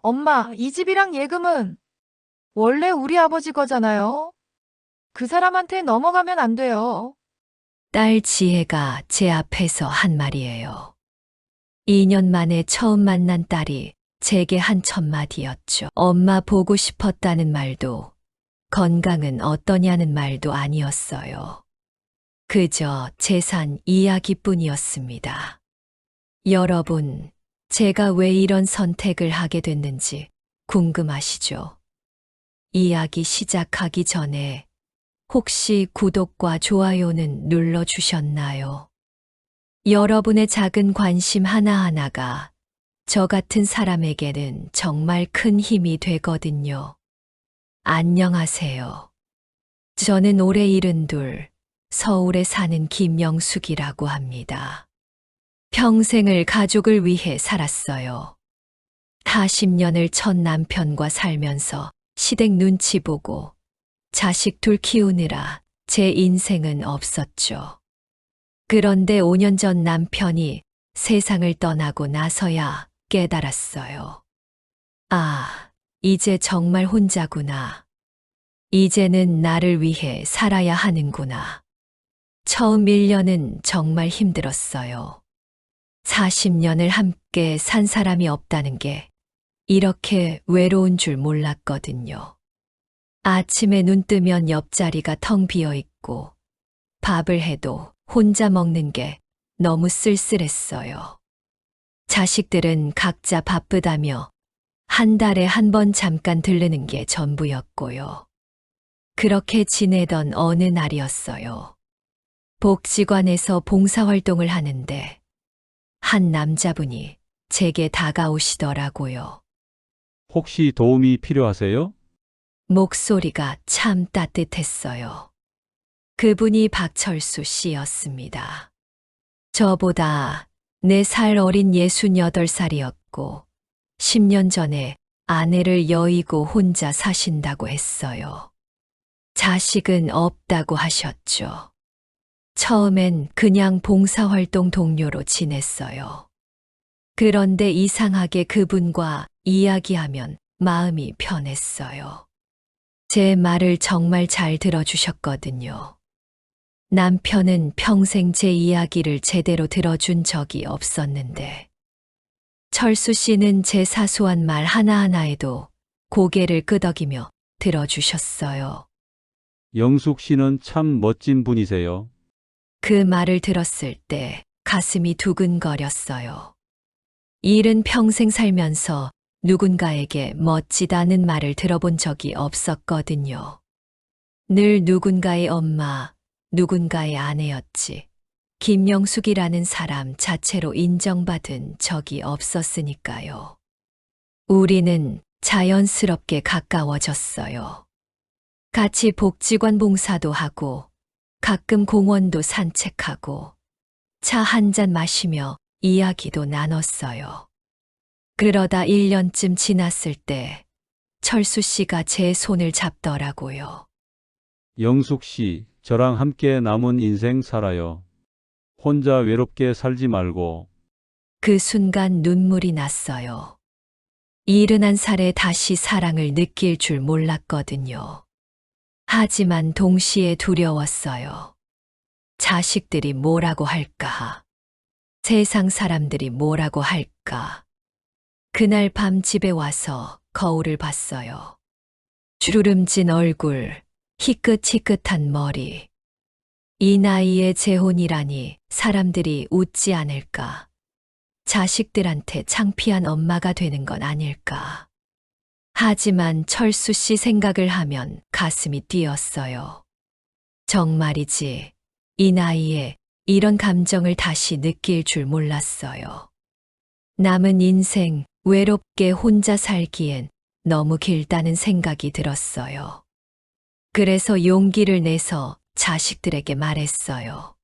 엄마, 이 집이랑 예금은 원래 우리 아버지 거잖아요. 그 사람한테 넘어가면 안 돼요. 딸 지혜가 제 앞에서 한 말이에요. 2년 만에 처음 만난 딸이 제게 한 첫마디였죠. 엄마 보고 싶었다는 말도 건강은 어떠냐는 말도 아니었어요. 그저 재산 이야기뿐이었습니다. 여러분, 제가 왜 이런 선택을 하게 됐는지 궁금하시죠? 이야기 시작하기 전에 혹시 구독과 좋아요는 눌러주셨나요? 여러분의 작은 관심 하나하나가 저 같은 사람에게는 정말 큰 힘이 되거든요. 안녕하세요. 저는 올해 72, 서울에 사는 김영숙이라고 합니다. 평생을 가족을 위해 살았어요. 40년을 첫 남편과 살면서 시댁 눈치 보고 자식 둘 키우느라 제 인생은 없었죠. 그런데 5년 전 남편이 세상을 떠나고 나서야 깨달았어요. 아, 이제 정말 혼자구나. 이제는 나를 위해 살아야 하는구나. 처음 1년은 정말 힘들었어요. 40년을 함께 산 사람이 없다는 게 이렇게 외로운 줄 몰랐거든요. 아침에 눈 뜨면 옆자리가 텅 비어 있고 밥을 해도 혼자 먹는 게 너무 쓸쓸했어요. 자식들은 각자 바쁘다며 한 달에 한 번 잠깐 들르는 게 전부였고요. 그렇게 지내던 어느 날이었어요. 복지관에서 봉사활동을 하는데 한 남자분이 제게 다가오시더라고요. 혹시 도움이 필요하세요? 목소리가 참 따뜻했어요. 그분이 박철수 씨였습니다. 저보다 4살 어린 68살이었고 10년 전에 아내를 여의고 혼자 사신다고 했어요. 자식은 없다고 하셨죠. 처음엔 그냥 봉사활동 동료로 지냈어요. 그런데 이상하게 그분과 이야기하면 마음이 편했어요. 제 말을 정말 잘 들어주셨거든요. 남편은 평생 제 이야기를 제대로 들어준 적이 없었는데, 철수 씨는 제 사소한 말 하나하나에도 고개를 끄덕이며 들어주셨어요. 영숙 씨는 참 멋진 분이세요. 그 말을 들었을 때 가슴이 두근거렸어요. 일은 평생 살면서 누군가에게 멋지다는 말을 들어본 적이 없었거든요. 늘 누군가의 엄마, 누군가의 아내였지. 김영숙이라는 사람 자체로 인정받은 적이 없었으니까요. 우리는 자연스럽게 가까워졌어요. 같이 복지관 봉사도 하고 가끔 공원도 산책하고 차 한 잔 마시며 이야기도 나눴어요. 그러다 1년쯤 지났을 때 철수 씨가 제 손을 잡더라고요. 영숙 씨, 저랑 함께 남은 인생 살아요. 혼자 외롭게 살지 말고. 그 순간 눈물이 났어요. 71살에 다시 사랑을 느낄 줄 몰랐거든요. 하지만 동시에 두려웠어요. 자식들이 뭐라고 할까? 세상 사람들이 뭐라고 할까? 그날 밤 집에 와서 거울을 봤어요. 주름진 얼굴, 희끗희끗한 머리. 이 나이에 재혼이라니 사람들이 웃지 않을까? 자식들한테 창피한 엄마가 되는 건 아닐까? 하지만 철수 씨 생각을 하면 가슴이 뛰었어요. 정말이지, 이 나이에 이런 감정을 다시 느낄 줄 몰랐어요. 남은 인생 외롭게 혼자 살기엔 너무 길다는 생각이 들었어요. 그래서 용기를 내서 자식들에게 말했어요.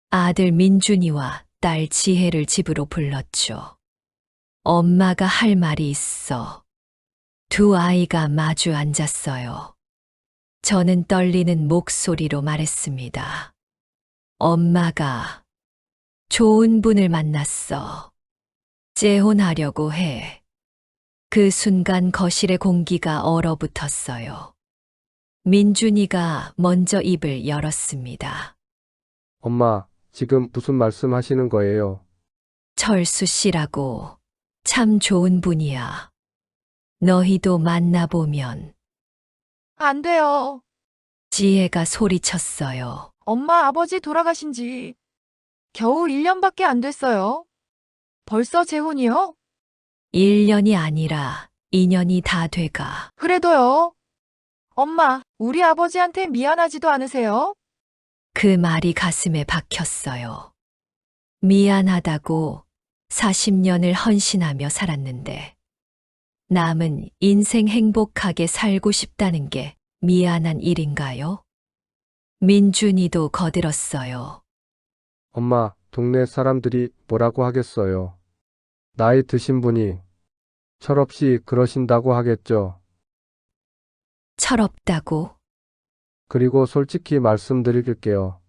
아들 민준이와 딸 지혜를 집으로 불렀죠. 엄마가 할 말이 있어. 두 아이가 마주 앉았어요. 저는 떨리는 목소리로 말했습니다. 엄마가 좋은 분을 만났어. 재혼하려고 해. 그 순간 거실의 공기가 얼어붙었어요. 민준이가 먼저 입을 열었습니다. 엄마, 지금 무슨 말씀 하시는 거예요? 철수 씨라고 참 좋은 분이야. 너희도 만나보면. 안 돼요. 지혜가 소리쳤어요. 엄마 아버지 돌아가신 지 겨우 1년밖에 안 됐어요. 벌써 재혼이요? 1년이 아니라 2년이 다 돼가. 그래도요. 엄마, 우리 아버지한테 미안하지도 않으세요? 그 말이 가슴에 박혔어요. 미안하다고 40년을 헌신하며 살았는데 남은 인생 행복하게 살고 싶다는 게 미안한 일인가요? 민준이도 거들었어요. 엄마, 동네 사람들이 뭐라고 하겠어요? 나이 드신 분이 철없이 그러신다고 하겠죠. 철없다고? 그리고 솔직히 말씀드릴게요.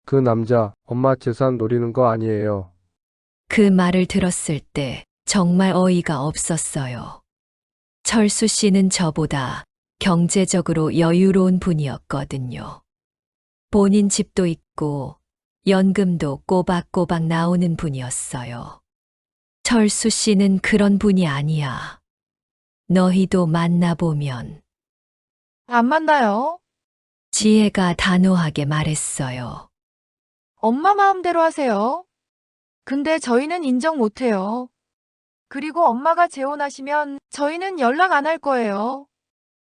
그 남자 엄마 재산 노리는 거 아니에요. 그 말을 들었을 때 정말 어이가 없었어요. 철수 씨는 저보다 경제적으로 여유로운 분이었거든요. 본인 집도 있고 연금도 꼬박꼬박 나오는 분이었어요. 철수 씨는 그런 분이 아니야. 너희도 만나보면. 안 만나요. 지혜가 단호하게 말했어요. 엄마 마음대로 하세요. 근데 저희는 인정 못해요. 그리고 엄마가 재혼하시면 저희는 연락 안 할 거예요.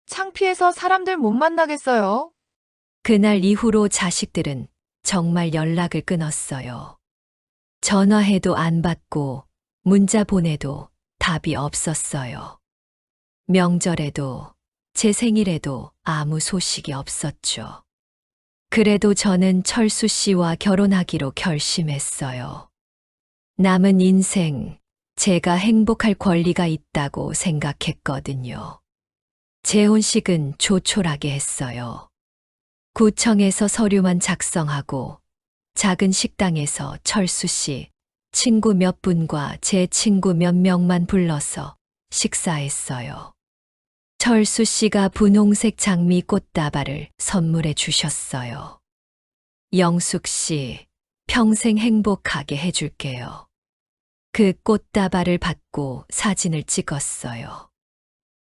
창피해서 사람들 못 만나겠어요. 그날 이후로 자식들은 정말 연락을 끊었어요. 전화해도 안 받고 문자 보내도 답이 없었어요. 명절에도 제 생일에도 아무 소식이 없었죠. 그래도 저는 철수 씨와 결혼하기로 결심했어요. 남은 인생 제가 행복할 권리가 있다고 생각했거든요. 재혼식은 조촐하게 했어요. 구청에서 서류만 작성하고 작은 식당에서 철수 씨 친구 몇 분과 제 친구 몇 명만 불러서 식사했어요. 철수 씨가 분홍색 장미 꽃다발을 선물해 주셨어요. 영숙 씨, 평생 행복하게 해줄게요. 그 꽃다발을 받고 사진을 찍었어요.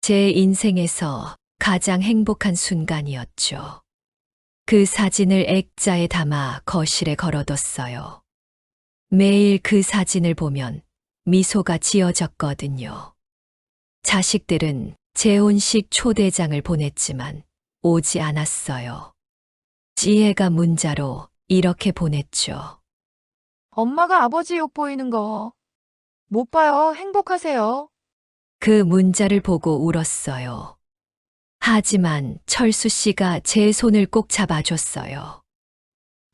제 인생에서 가장 행복한 순간이었죠. 그 사진을 액자에 담아 거실에 걸어뒀어요. 매일 그 사진을 보면 미소가 지어졌거든요. 자식들은 재혼식 초대장을 보냈지만 오지 않았어요. 지혜가 문자로 이렇게 보냈죠. 엄마가 아버지 욕 보이는 거 못 봐요. 행복하세요. 그 문자를 보고 울었어요. 하지만 철수 씨가 제 손을 꼭 잡아줬어요.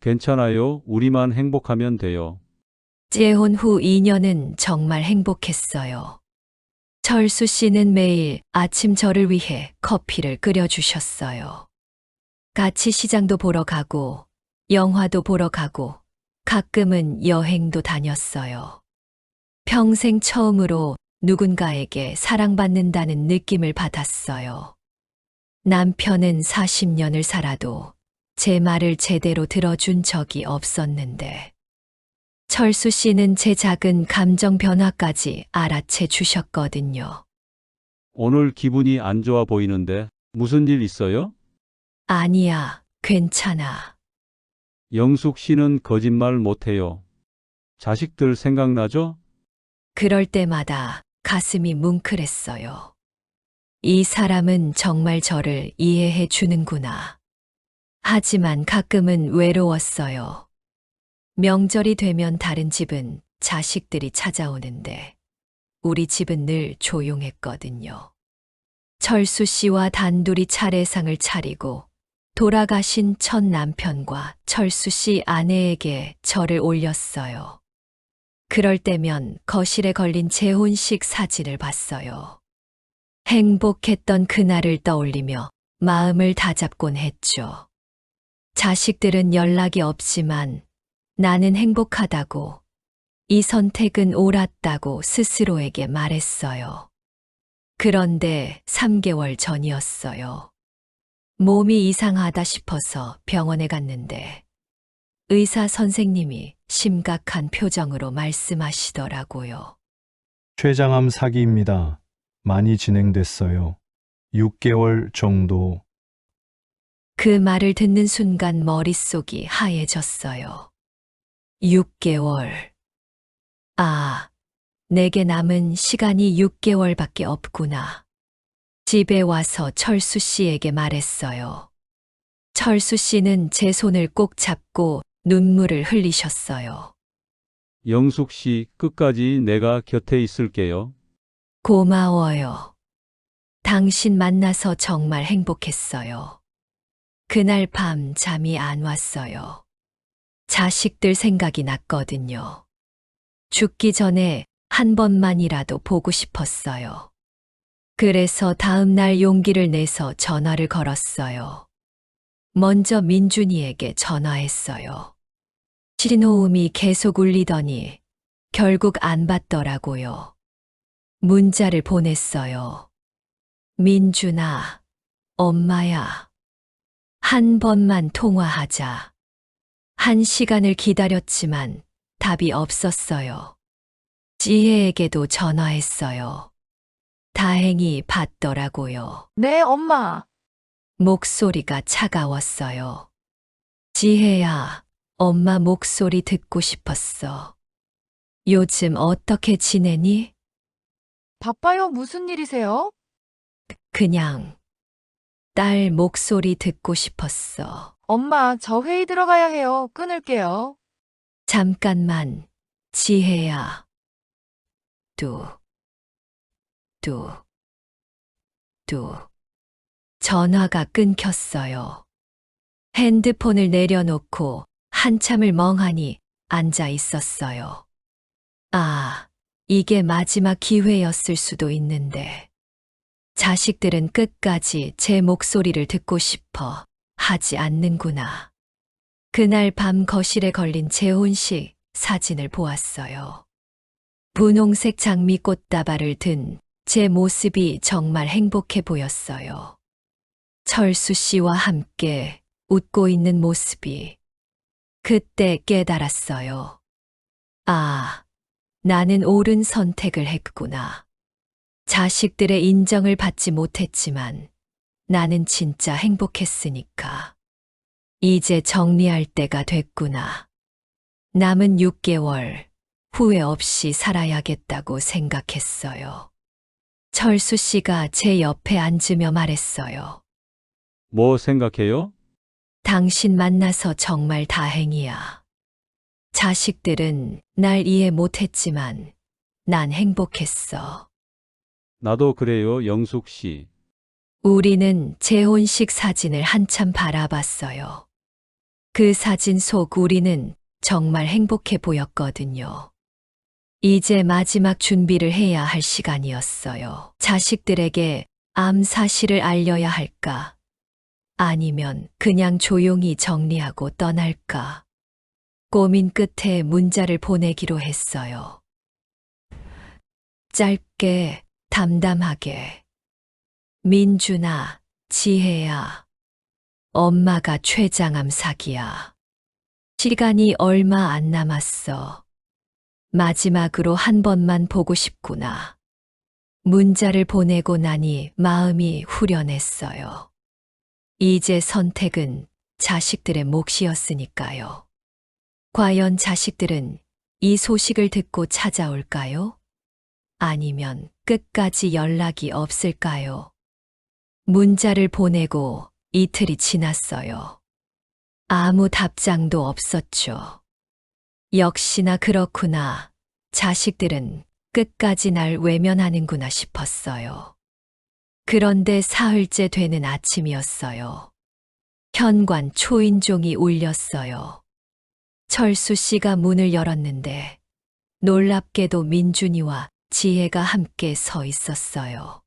괜찮아요. 우리만 행복하면 돼요. 재혼 후 2년은 정말 행복했어요. 철수 씨는 매일 아침 저를 위해 커피를 끓여주셨어요. 같이 시장도 보러 가고, 영화도 보러 가고, 가끔은 여행도 다녔어요. 평생 처음으로 누군가에게 사랑받는다는 느낌을 받았어요. 남편은 40년을 살아도 제 말을 제대로 들어준 적이 없었는데, 철수 씨는 제 작은 감정 변화까지 알아채 주셨거든요. 오늘 기분이 안 좋아 보이는데 무슨 일 있어요? 아니야, 괜찮아. 영숙 씨는 거짓말 못해요. 자식들 생각나죠? 그럴 때마다 가슴이 뭉클했어요. 이 사람은 정말 저를 이해해 주는구나. 하지만 가끔은 외로웠어요. 명절이 되면 다른 집은 자식들이 찾아오는데 우리 집은 늘 조용했거든요. 철수 씨와 단둘이 차례상을 차리고 돌아가신 첫 남편과 철수 씨 아내에게 절을 올렸어요. 그럴 때면 거실에 걸린 재혼식 사진을 봤어요. 행복했던 그날을 떠올리며 마음을 다잡곤 했죠. 자식들은 연락이 없지만 나는 행복하다고, 이 선택은 옳았다고 스스로에게 말했어요. 그런데 3개월 전이었어요. 몸이 이상하다 싶어서 병원에 갔는데 의사 선생님이 심각한 표정으로 말씀하시더라고요. 췌장암 사기입니다. 많이 진행됐어요. 6개월 정도. 그 말을 듣는 순간 머릿속이 하얘졌어요. 6개월. 아, 내게 남은 시간이 6개월밖에 없구나. 집에 와서 철수 씨에게 말했어요. 철수 씨는 제 손을 꼭 잡고 눈물을 흘리셨어요. 영숙 씨, 끝까지 내가 곁에 있을게요. 고마워요. 당신 만나서 정말 행복했어요. 그날 밤 잠이 안 왔어요. 자식들 생각이 났거든요. 죽기 전에 한 번만이라도 보고 싶었어요. 그래서 다음 날 용기를 내서 전화를 걸었어요. 먼저 민준이에게 전화했어요. 신호음이 계속 울리더니 결국 안 받더라고요. 문자를 보냈어요. 민준아, 엄마야. 한 번만 통화하자. 1시간을 기다렸지만 답이 없었어요. 지혜에게도 전화했어요. 다행히 받더라고요. 네, 엄마. 목소리가 차가웠어요. 지혜야, 엄마 목소리 듣고 싶었어. 요즘 어떻게 지내니? 바빠요? 무슨 일이세요? 그냥 딸 목소리 듣고 싶었어. 엄마, 저 회의 들어가야 해요. 끊을게요. 잠깐만, 지혜야. 뚜. 전화가 끊겼어요. 핸드폰을 내려놓고 한참을 멍하니 앉아 있었어요. 아, 이게 마지막 기회였을 수도 있는데. 자식들은 끝까지 제 목소리를 듣고 싶어 하지 않는구나. 그날 밤 거실에 걸린 재혼식 사진을 보았어요. 분홍색 장미 꽃다발을 든 제 모습이 정말 행복해 보였어요. 철수 씨와 함께 웃고 있는 모습이. 그때 깨달았어요. 아, 나는 옳은 선택을 했구나. 자식들의 인정을 받지 못했지만 나는 진짜 행복했으니까. 이제 정리할 때가 됐구나. 남은 6개월 후회 없이 살아야겠다고 생각했어요. 철수 씨가 제 옆에 앉으며 말했어요. 뭐 생각해요? 당신 만나서 정말 다행이야. 자식들은 날 이해 못했지만 난 행복했어. 나도 그래요, 영숙 씨. 우리는 재혼식 사진을 한참 바라봤어요. 그 사진 속 우리는 정말 행복해 보였거든요. 이제 마지막 준비를 해야 할 시간이었어요. 자식들에게 암 사실을 알려야 할까? 아니면 그냥 조용히 정리하고 떠날까? 고민 끝에 문자를 보내기로 했어요. 짧게, 담담하게. 민준아, 지혜야. 엄마가 췌장암 사기야. 시간이 얼마 안 남았어. 마지막으로 한 번만 보고 싶구나. 문자를 보내고 나니 마음이 후련했어요. 이제 선택은 자식들의 몫이었으니까요. 과연 자식들은 이 소식을 듣고 찾아올까요? 아니면 끝까지 연락이 없을까요? 문자를 보내고 이틀이 지났어요. 아무 답장도 없었죠. 역시나 그렇구나. 자식들은 끝까지 날 외면하는구나 싶었어요. 그런데 사흘째 되는 아침이었어요. 현관 초인종이 울렸어요. 철수 씨가 문을 열었는데 놀랍게도 민준이와 지혜가 함께 서 있었어요.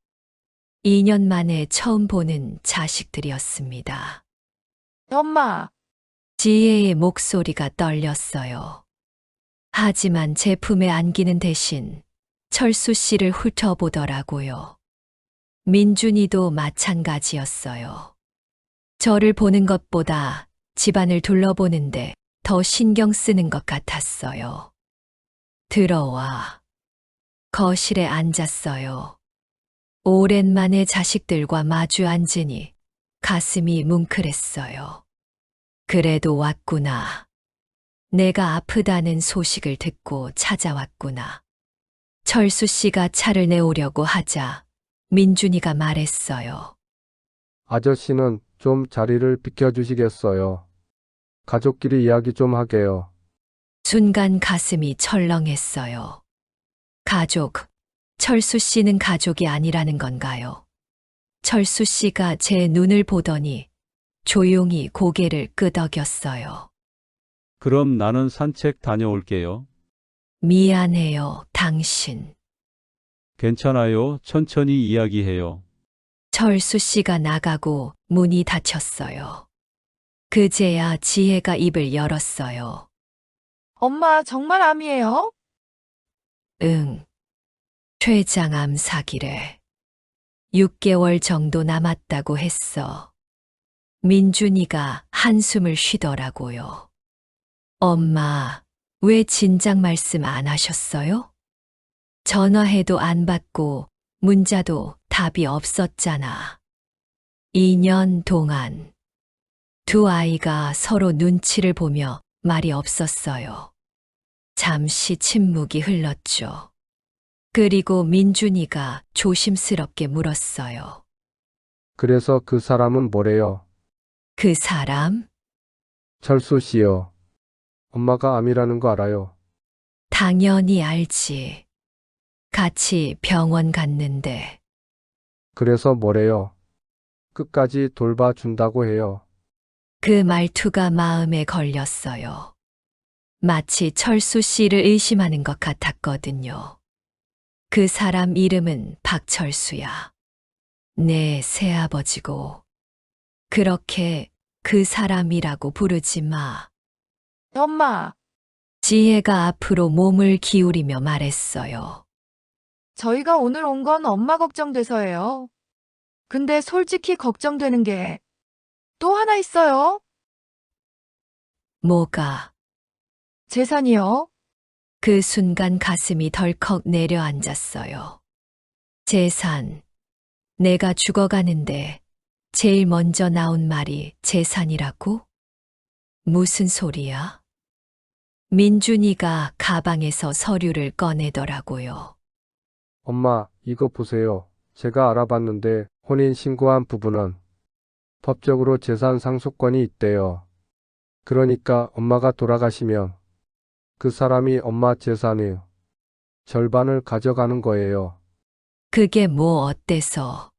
2년 만에 처음 보는 자식들이었습니다. 엄마, 지혜의 목소리가 떨렸어요. 하지만 제 품에 안기는 대신 철수 씨를 훑어보더라고요. 민준이도 마찬가지였어요. 저를 보는 것보다 집안을 둘러보는데 더 신경 쓰는 것 같았어요. 들어와. 거실에 앉았어요. 오랜만에 자식들과 마주 앉으니 가슴이 뭉클했어요. 그래도 왔구나. 내가 아프다는 소식을 듣고 찾아왔구나. 철수 씨가 차를 내오려고 하자 민준이가 말했어요. 아저씨는 좀 자리를 비켜주시겠어요? 가족끼리 이야기 좀 하게요. 순간 가슴이 철렁했어요. 가족, 철수 씨는 가족이 아니라는 건가요? 철수 씨가 제 눈을 보더니 조용히 고개를 끄덕였어요. 그럼 나는 산책 다녀올게요. 미안해요, 당신. 괜찮아요. 천천히 이야기해요. 철수 씨가 나가고 문이 닫혔어요. 그제야 지혜가 입을 열었어요. 엄마 정말 암이에요? 응. 췌장암 사기래. 6개월 정도 남았다고 했어. 민준이가 한숨을 쉬더라고요. 엄마, 왜 진작 말씀 안 하셨어요? 전화해도 안 받고 문자도 답이 없었잖아. 2년 동안 두 아이가 서로 눈치를 보며 말이 없었어요. 잠시 침묵이 흘렀죠. 그리고 민준이가 조심스럽게 물었어요. 그래서 그 사람은 뭐래요? 그 사람? 철수 씨요. 엄마가 암이라는 거 알아요. 당연히 알지. 같이 병원 갔는데 그래서 뭐래요? 끝까지 돌봐준다고 해요. 그 말투가 마음에 걸렸어요. 마치 철수 씨를 의심하는 것 같았거든요. 그 사람 이름은 박철수야. 내 새아버지고. 그렇게 그 사람이라고 부르지 마. 엄마, 지혜가 앞으로 몸을 기울이며 말했어요. 저희가 오늘 온 건 엄마 걱정돼서예요. 근데 솔직히 걱정되는 게 또 하나 있어요. 뭐가? 재산이요. 그 순간 가슴이 덜컥 내려앉았어요. 재산. 내가 죽어가는데 제일 먼저 나온 말이 재산이라고? 무슨 소리야? 민준이가 가방에서 서류를 꺼내더라고요. 엄마, 이거 보세요. 제가 알아봤는데 혼인 신고한 부부는 법적으로 재산 상속권이 있대요. 그러니까 엄마가 돌아가시면 그 사람이 엄마 재산의 절반을 가져가는 거예요. 그게 뭐 어때서?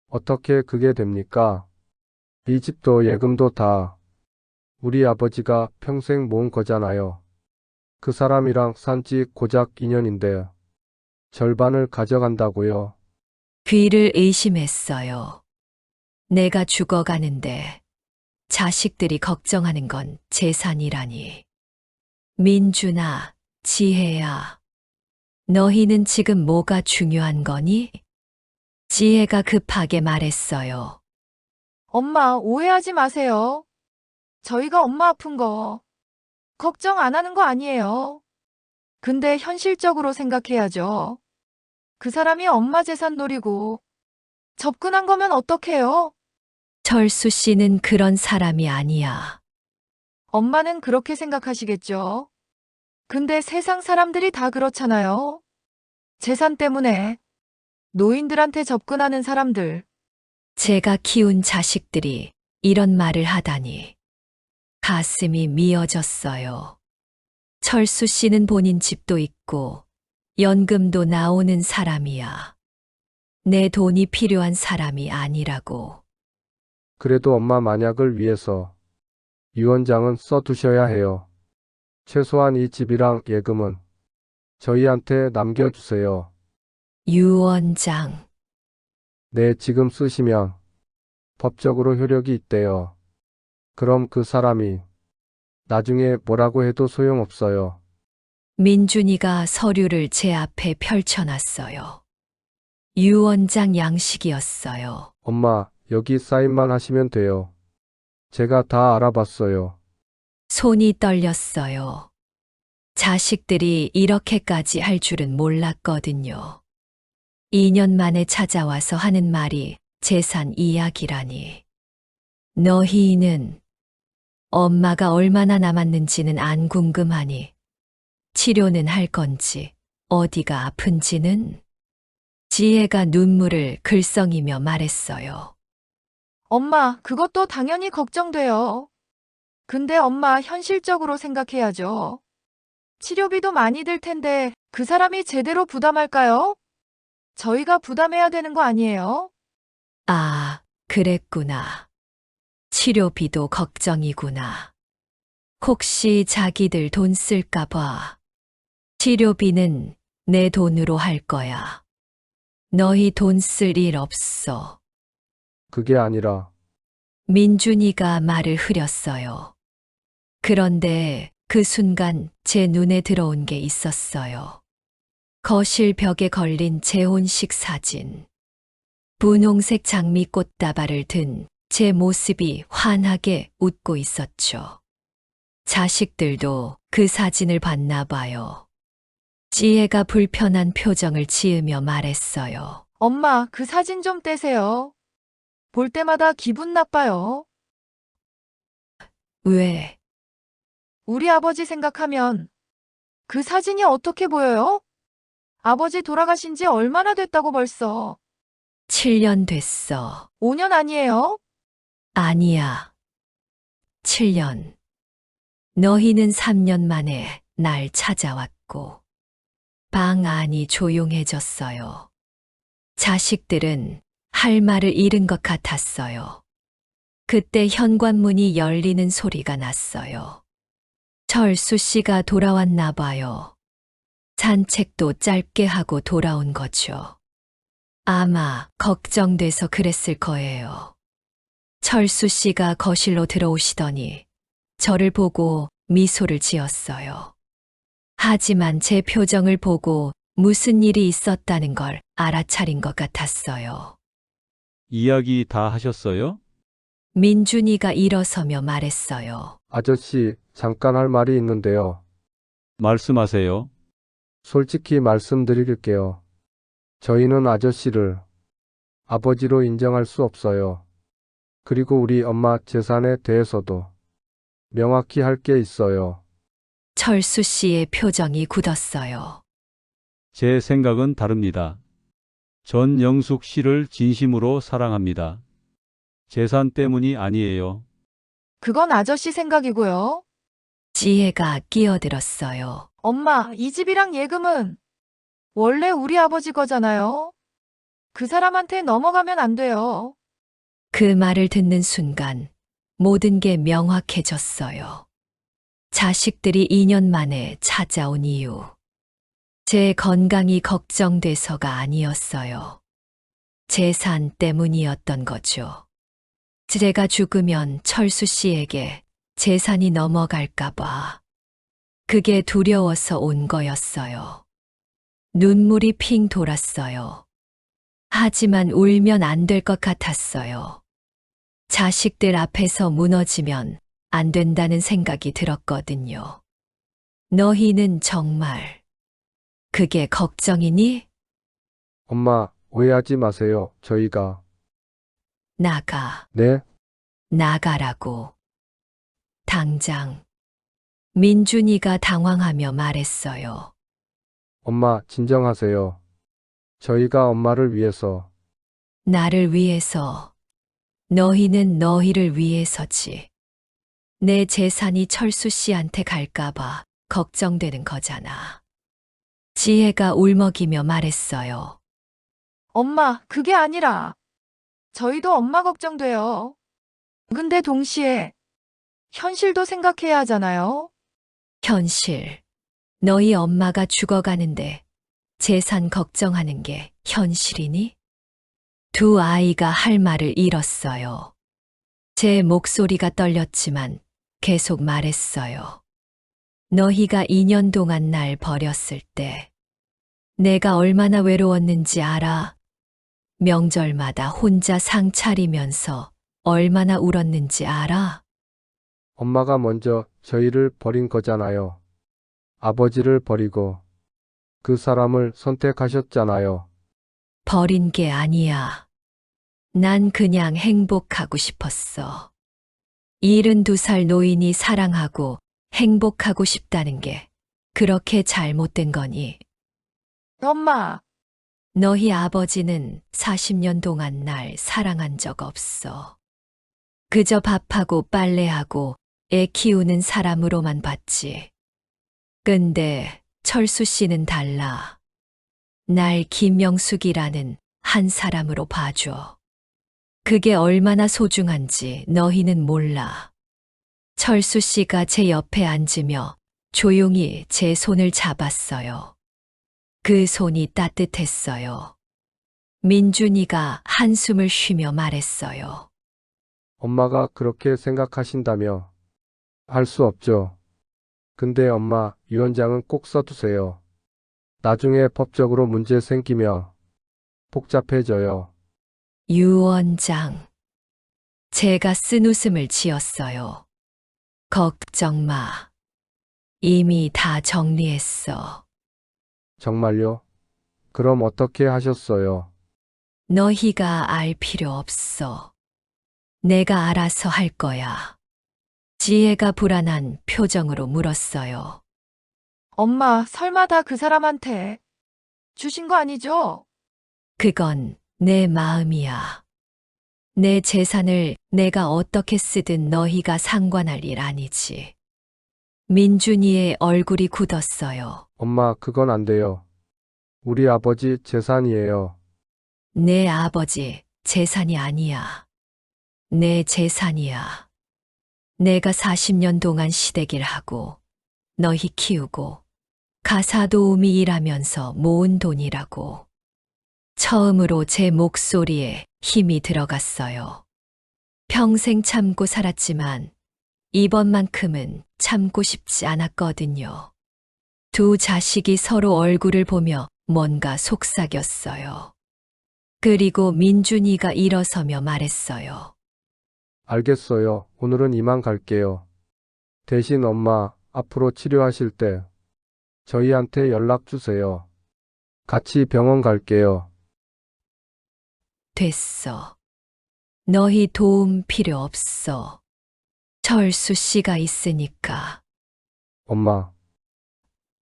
어떻게 그게 됩니까? 이 집도 예금도 다 우리 아버지가 평생 모은 거잖아요. 그 사람이랑 산지 고작 2년인데 절반을 가져간다고요. 귀를 의심했어요. 내가 죽어가는데 자식들이 걱정하는 건 재산이라니. 민준아, 지혜야. 너희는 지금 뭐가 중요한 거니? 지혜가 급하게 말했어요. 엄마, 오해하지 마세요. 저희가 엄마 아픈 거 걱정 안 하는 거 아니에요. 근데 현실적으로 생각해야죠. 그 사람이 엄마 재산 노리고 접근한 거면 어떡해요? 철수 씨는 그런 사람이 아니야. 엄마는 그렇게 생각하시겠죠. 근데 세상 사람들이 다 그렇잖아요. 재산 때문에 노인들한테 접근하는 사람들. 제가 키운 자식들이 이런 말을 하다니. 가슴이 미어졌어요. 철수 씨는 본인 집도 있고 연금도 나오는 사람이야. 내 돈이 필요한 사람이 아니라고. 그래도 엄마 만약을 위해서 유언장은 써두셔야 해요. 최소한 이 집이랑 예금은 저희한테 남겨주세요. 유언장. 네, 지금 쓰시면 법적으로 효력이 있대요. 그럼 그 사람이 나중에 뭐라고 해도 소용없어요. 민준이가 서류를 제 앞에 펼쳐놨어요. 유언장 양식이었어요. 엄마, 여기 사인만 하시면 돼요. 제가 다 알아봤어요. 손이 떨렸어요. 자식들이 이렇게까지 할 줄은 몰랐거든요. 2년 만에 찾아와서 하는 말이 재산 이야기라니. 너희는 엄마가 얼마나 남았는지는 안 궁금하니 치료는 할 건지 어디가 아픈지는 지혜가 눈물을 글썽이며 말했어요. 엄마, 그것도 당연히 걱정돼요. 근데 엄마, 현실적으로 생각해야죠. 치료비도 많이 들 텐데 그 사람이 제대로 부담할까요? 저희가 부담해야 되는 거 아니에요? 아, 그랬구나. 치료비도 걱정이구나. 혹시 자기들 돈 쓸까봐. 치료비는 내 돈으로 할 거야. 너희 돈 쓸 일 없어. 그게 아니라 민준이가 말을 흐렸어요. 그런데 그 순간 제 눈에 들어온 게 있었어요. 거실 벽에 걸린 재혼식 사진. 분홍색 장미 꽃다발을 든 제 모습이 환하게 웃고 있었죠. 자식들도 그 사진을 봤나 봐요. 지혜가 불편한 표정을 지으며 말했어요. 엄마, 그 사진 좀 떼세요. 볼 때마다 기분 나빠요. 왜? 우리 아버지 생각하면 그 사진이 어떻게 보여요? 아버지 돌아가신 지 얼마나 됐다고 벌써? 7년 됐어. 5년 아니에요? 아니야. 7년. 너희는 3년 만에 날 찾아왔고, 방 안이 조용해졌어요. 자식들은 할 말을 잃은 것 같았어요. 그때 현관문이 열리는 소리가 났어요. 철수 씨가 돌아왔나 봐요. 산책도 짧게 하고 돌아온 거죠. 아마 걱정돼서 그랬을 거예요. 철수 씨가 거실로 들어오시더니 저를 보고 미소를 지었어요. 하지만 제 표정을 보고 무슨 일이 있었다는 걸 알아차린 것 같았어요. 이야기 다 하셨어요? 민준이가 일어서며 말했어요. 아저씨, 잠깐 할 말이 있는데요. 말씀하세요. 솔직히 말씀드릴게요. 저희는 아저씨를 아버지로 인정할 수 없어요. 그리고 우리 엄마 재산에 대해서도 명확히 할 게 있어요. 철수 씨의 표정이 굳었어요. 제 생각은 다릅니다. 전 영숙 씨를 진심으로 사랑합니다. 재산 때문이 아니에요. 그건 아저씨 생각이고요. 지혜가 끼어들었어요. 엄마, 이 집이랑 예금은 원래 우리 아버지 거잖아요. 그 사람한테 넘어가면 안 돼요. 그 말을 듣는 순간 모든 게 명확해졌어요. 자식들이 2년 만에 찾아온 이유. 제 건강이 걱정돼서가 아니었어요. 재산 때문이었던 거죠. 제가 죽으면 철수 씨에게 재산이 넘어갈까봐. 그게 두려워서 온 거였어요. 눈물이 핑 돌았어요. 하지만 울면 안 될 것 같았어요. 자식들 앞에서 무너지면 안 된다는 생각이 들었거든요. 너희는 정말 그게 걱정이니? 엄마, 오해하지 마세요. 저희가. 나가, 네? 나가라고. 당장. 민준이가 당황하며 말했어요. 엄마, 진정하세요. 저희가 엄마를 위해서. 나를 위해서, 너희는 너희를 위해서지. 내 재산이 철수 씨한테 갈까봐 걱정되는 거잖아. 지혜가 울먹이며 말했어요. 엄마, 그게 아니라 저희도 엄마 걱정돼요. 근데 동시에 현실도 생각해야 하잖아요. 현실. 너희 엄마가 죽어가는데 재산 걱정하는 게 현실이니? 두 아이가 할 말을 잃었어요. 제 목소리가 떨렸지만 계속 말했어요. 너희가 2년 동안 날 버렸을 때 내가 얼마나 외로웠는지 알아? 명절마다 혼자 상 차리면서 얼마나 울었는지 알아? 엄마가 먼저 저희를 버린 거잖아요. 아버지를 버리고 그 사람을 선택하셨잖아요. 버린 게 아니야. 난 그냥 행복하고 싶었어. 72살 노인이 사랑하고 행복하고 싶다는 게 그렇게 잘못된 거니? 엄마, 너희 아버지는 40년 동안 날 사랑한 적 없어. 그저 밥하고 빨래하고 애 키우는 사람으로만 봤지. 근데 철수 씨는 달라. 날 김명숙이라는 한 사람으로 봐줘. 그게 얼마나 소중한지 너희는 몰라. 철수 씨가 제 옆에 앉으며 조용히 제 손을 잡았어요. 그 손이 따뜻했어요. 민준이가 한숨을 쉬며 말했어요. 엄마가 그렇게 생각하신다며 할 수 없죠. 근데 엄마, 유언장은 꼭 써두세요. 나중에 법적으로 문제 생기면 복잡해져요. 유언장. 제가 쓴 웃음을 지었어요. 걱정 마. 이미 다 정리했어. 정말요? 그럼 어떻게 하셨어요? 너희가 알 필요 없어. 내가 알아서 할 거야. 지혜가 불안한 표정으로 물었어요. 엄마, 설마 다 그 사람한테 주신 거 아니죠? 그건 내 마음이야. 내 재산을 내가 어떻게 쓰든 너희가 상관할 일 아니지. 민준이의 얼굴이 굳었어요. 엄마, 그건 안 돼요. 우리 아버지 재산이에요. 내 아버지 재산이 아니야. 내 재산이야. 내가 40년 동안 시댁일 하고 너희 키우고 가사 도우미 일하면서 모은 돈이라고. 처음으로 제 목소리에 힘이 들어갔어요. 평생 참고 살았지만 이번만큼은 참고 싶지 않았거든요. 두 자식이 서로 얼굴을 보며 뭔가 속삭였어요. 그리고 민준이가 일어서며 말했어요. 알겠어요. 오늘은 이만 갈게요. 대신 엄마, 앞으로 치료하실 때 저희한테 연락 주세요. 같이 병원 갈게요. 됐어. 너희 도움 필요 없어. 철수 씨가 있으니까 엄마,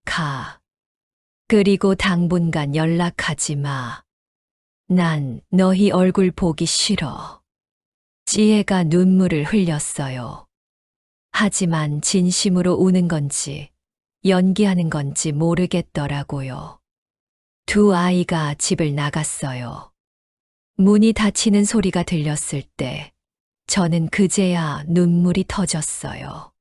가. 그리고 당분간 연락하지 마. 난 너희 얼굴 보기 싫어. 지혜가 눈물을 흘렸어요. 하지만 진심으로 우는 건지 연기하는 건지 모르겠더라고요. 두 아이가 집을 나갔어요. 문이 닫히는 소리가 들렸을 때 저는 그제야 눈물이 터졌어요.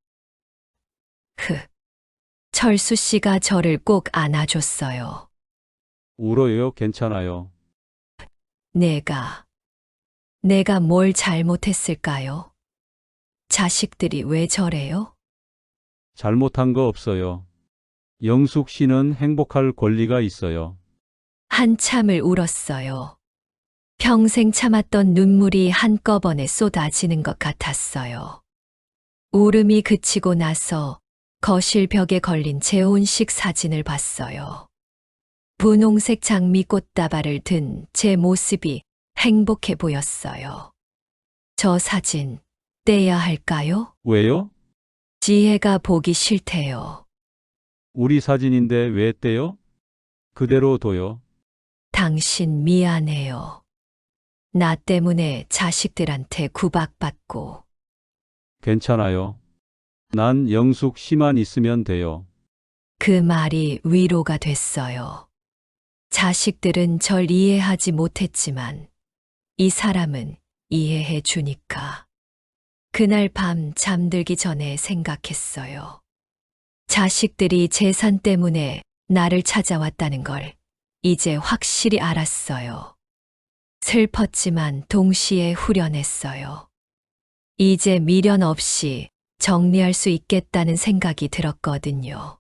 철수 씨가 저를 꼭 안아줬어요. 울어요. 괜찮아요. 내가 뭘 잘못했을까요? 자식들이 왜 저래요? 잘못한 거 없어요. 영숙 씨는 행복할 권리가 있어요. 한참을 울었어요. 평생 참았던 눈물이 한꺼번에 쏟아지는 것 같았어요. 울음이 그치고 나서 거실 벽에 걸린 재혼식 사진을 봤어요. 분홍색 장미 꽃다발을 든 제 모습이 행복해 보였어요. 저 사진 떼야 할까요? 왜요? 지혜가 보기 싫대요. 우리 사진인데 왜 떼요? 그대로 둬요. 당신 미안해요. 나 때문에 자식들한테 구박받고. 괜찮아요. 난 영숙 씨만 있으면 돼요. 그 말이 위로가 됐어요. 자식들은 절 이해하지 못했지만 이 사람은 이해해 주니까. 그날 밤 잠들기 전에 생각했어요. 자식들이 재산 때문에 나를 찾아왔다는 걸 이제 확실히 알았어요. 슬펐지만 동시에 후련했어요. 이제 미련 없이 정리할 수 있겠다는 생각이 들었거든요.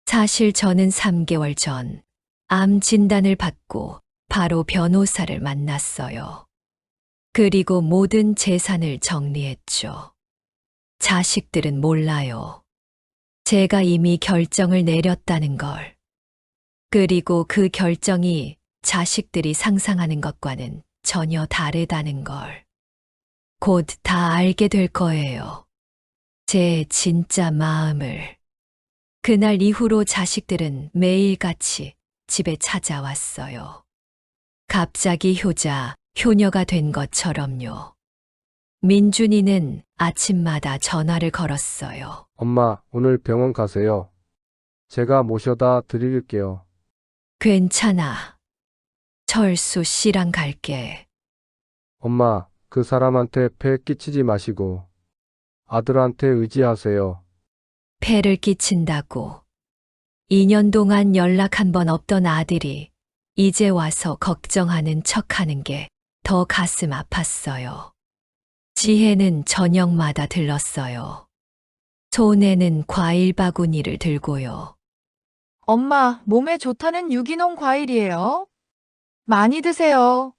사실 저는 3개월 전 암 진단을 받고 바로 변호사를 만났어요. 그리고 모든 재산을 정리했죠. 자식들은 몰라요. 제가 이미 결정을 내렸다는 걸. 그리고 그 결정이 자식들이 상상하는 것과는 전혀 다르다는 걸. 곧 다 알게 될 거예요. 제 진짜 마음을. 그날 이후로 자식들은 매일같이 집에 찾아왔어요. 갑자기 효녀가 된 것처럼요. 민준이는 아침마다 전화를 걸었어요. 엄마, 오늘 병원 가세요. 제가 모셔다 드릴게요. 괜찮아. 철수 씨랑 갈게. 엄마, 그 사람한테 폐 끼치지 마시고 아들한테 의지하세요. 폐를 끼친다고. 2년 동안 연락 한 번 없던 아들이 이제 와서 걱정하는 척하는 게 더 가슴 아팠어요. 지혜는 저녁마다 들렀어요. 손에는 과일 바구니를 들고요. 엄마, 몸에 좋다는 유기농 과일이에요. 많이 드세요.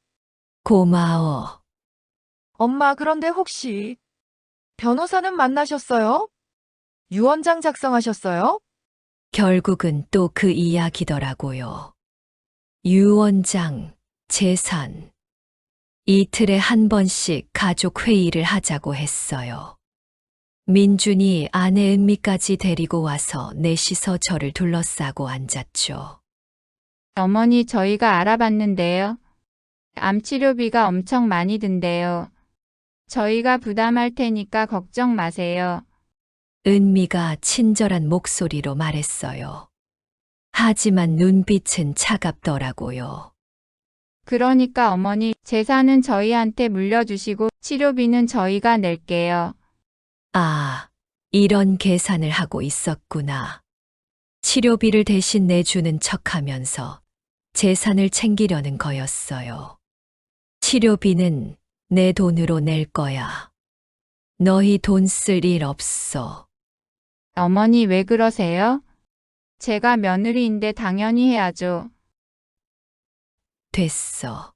고마워. 엄마, 그런데 혹시 변호사는 만나셨어요? 유언장 작성하셨어요? 결국은 또 그 이야기더라고요. 유언장, 재산. 이틀에 한 번씩 가족 회의를 하자고 했어요. 민준이 아내 은미까지 데리고 와서 넷이서 저를 둘러싸고 앉았죠. 어머니, 저희가 알아봤는데요. 암 치료비가 엄청 많이 든대요. 저희가 부담할 테니까 걱정 마세요. 은미가 친절한 목소리로 말했어요. 하지만 눈빛은 차갑더라고요. 그러니까 어머니, 재산은 저희한테 물려주시고 치료비는 저희가 낼게요. 아, 이런 계산을 하고 있었구나. 치료비를 대신 내주는 척하면서 재산을 챙기려는 거였어요. 치료비는 내 돈으로 낼 거야. 너희 돈 쓸 일 없어. 어머니, 왜 그러세요? 제가 며느리인데 당연히 해야죠. 됐어.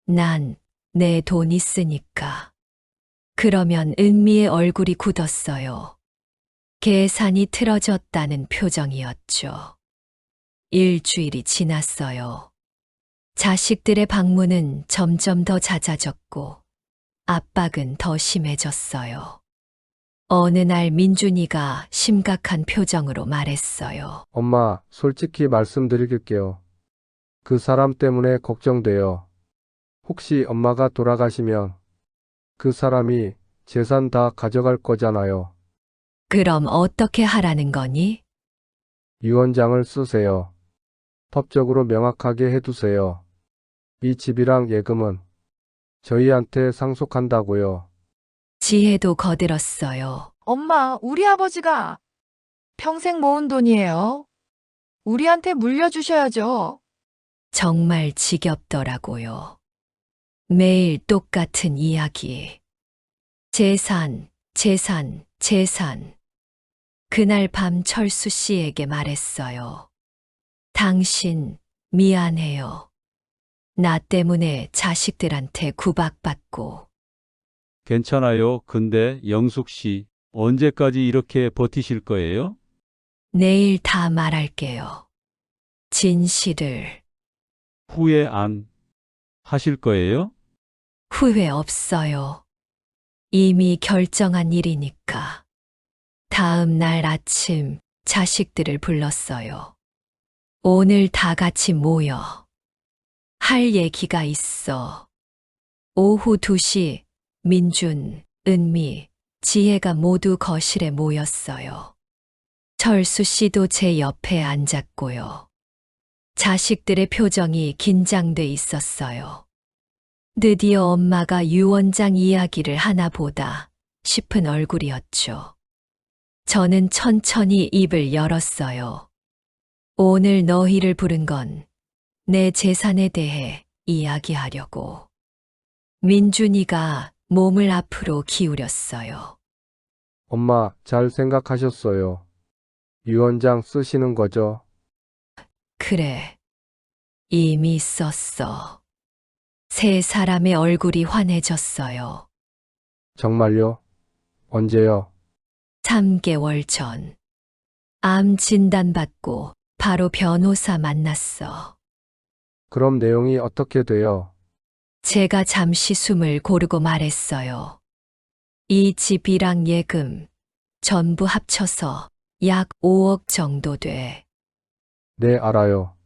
난 내 돈 있으니까. 그러면 은미의 얼굴이 굳었어요. 계산이 틀어졌다는 표정이었죠. 일주일이 지났어요. 자식들의 방문은 점점 더 잦아졌고 압박은 더 심해졌어요. 어느 날 민준이가 심각한 표정으로 말했어요. 엄마, 솔직히 말씀드릴게요. 그 사람 때문에 걱정돼요. 혹시 엄마가 돌아가시면 그 사람이 재산 다 가져갈 거잖아요. 그럼 어떻게 하라는 거니? 유언장을 쓰세요. 법적으로 명확하게 해두세요. 이 집이랑 예금은 저희한테 상속한다고요. 지혜도 거들었어요. 엄마, 우리 아버지가 평생 모은 돈이에요. 우리한테 물려주셔야죠. 정말 지겹더라고요. 매일 똑같은 이야기. 재산, 재산, 재산. 그날 밤 철수 씨에게 말했어요. 당신, 미안해요. 나 때문에 자식들한테 구박받고. 괜찮아요. 근데 영숙 씨, 언제까지 이렇게 버티실 거예요? 내일 다 말할게요. 진실을. 후회 안 하실 거예요? 후회 없어요. 이미 결정한 일이니까. 다음 날 아침 자식들을 불렀어요. 오늘 다 같이 모여. 할 얘기가 있어. 오후 2시 민준, 은미, 지혜가 모두 거실에 모였어요. 철수 씨도 제 옆에 앉았고요. 자식들의 표정이 긴장돼 있었어요. 드디어 엄마가 유언장 이야기를 하나 보다 싶은 얼굴이었죠. 저는 천천히 입을 열었어요. 오늘 너희를 부른 건 내 재산에 대해 이야기하려고. 민준이가 몸을 앞으로 기울였어요. 엄마, 잘 생각하셨어요. 유언장 쓰시는 거죠? 그래. 이미 썼어. 세 사람의 얼굴이 환해졌어요. 정말요? 언제요? 3개월 전. 암 진단받고 바로 변호사 만났어. 그럼 내용이 어떻게 돼요? 제가 잠시 숨을 고르고 말했어요. 이 집이랑 예금 전부 합쳐서 약 5억 정도 돼. 네, 알아요.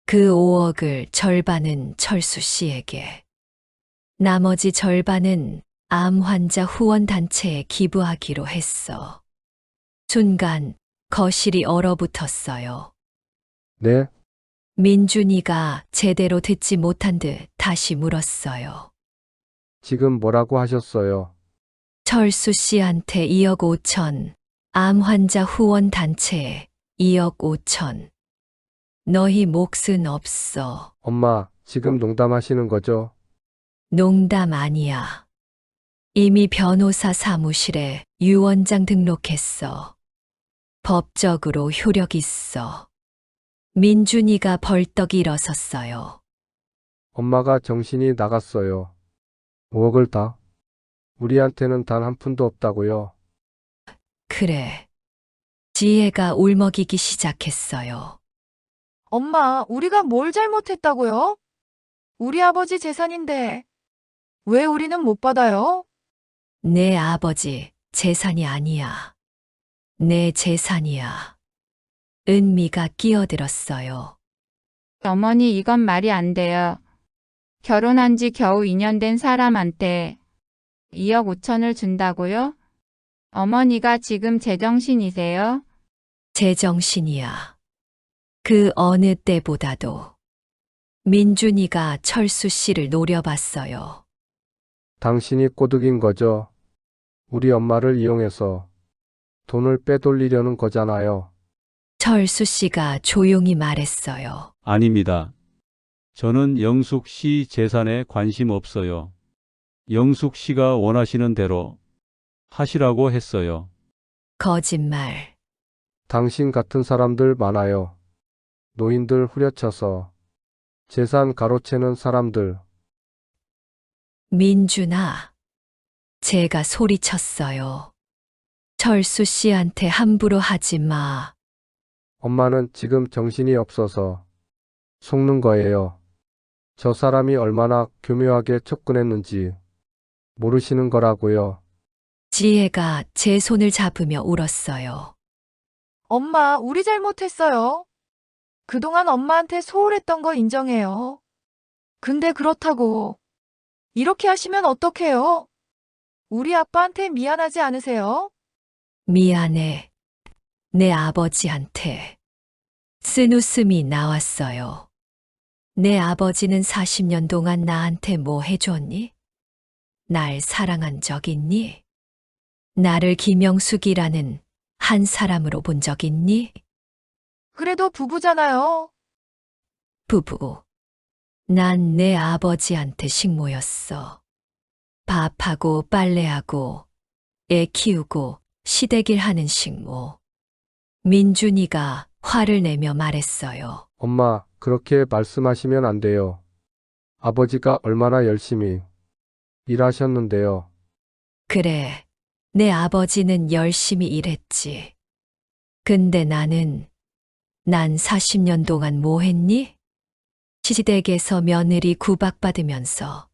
그 5억을 절반은 철수 씨에게, 나머지 절반은 암 환자 후원 단체에 기부하기로 했어. 순간 거실이 얼어붙었어요. 네? 민준이가 제대로 듣지 못한 듯 다시 물었어요. 지금 뭐라고 하셨어요? 철수 씨한테 2억 5천, 암 환자 후원 단체에 2억 5천. 너희 몫은 없어. 엄마, 지금 농담하시는 거죠? 농담 아니야. 이미 변호사 사무실에 유언장 등록했어. 법적으로 효력 있어. 민준이가 벌떡 일어섰어요. 엄마가 정신이 나갔어요. 5억을 다? 우리한테는 단 한 푼도 없다고요. 그래. 지혜가 울먹이기 시작했어요. 엄마, 우리가 뭘 잘못했다고요? 우리 아버지 재산인데 왜 우리는 못 받아요? 내 아버지 재산이 아니야. 내 재산이야. 은미가 끼어들었어요. 어머니, 이건 말이 안 돼요. 결혼한 지 겨우 2년 된 사람한테 2억 5천을 준다고요? 어머니가 지금 제정신이세요? 제정신이야. 그 어느 때보다도. 민준이가 철수 씨를 노려봤어요. 당신이 꼬드긴 거죠? 우리 엄마를 이용해서 돈을 빼돌리려는 거잖아요. 철수 씨가 조용히 말했어요. 아닙니다. 저는 영숙 씨 재산에 관심 없어요. 영숙 씨가 원하시는 대로 하시라고 했어요. 거짓말. 당신 같은 사람들 많아요. 노인들 후려쳐서 재산 가로채는 사람들. 민준아. 제가 소리쳤어요. 철수 씨한테 함부로 하지 마. 엄마는 지금 정신이 없어서 속는 거예요. 저 사람이 얼마나 교묘하게 접근했는지 모르시는 거라고요. 지혜가 제 손을 잡으며 울었어요. 엄마, 우리 잘못했어요. 그동안 엄마한테 소홀했던 거 인정해요. 근데 그렇다고 이렇게 하시면 어떡해요? 우리 아빠한테 미안하지 않으세요? 미안해. 내 아버지한테. 쓴 웃음이 나왔어요. 내 아버지는 40년 동안 나한테 뭐 해줬니? 날 사랑한 적 있니? 나를 김영숙이라는 한 사람으로 본 적 있니? 그래도 부부잖아요. 부부. 난 내 아버지한테 식모였어. 밥하고 빨래하고 애 키우고 시댁일 하는 식모. 민준이가 화를 내며 말했어요. 엄마, 그렇게 말씀하시면 안 돼요. 아버지가 얼마나 열심히 일하셨는데요. 그래, 내 아버지는 열심히 일했지. 근데 난 40년 동안 뭐 했니? 시댁에서 며느리 구박받으면서,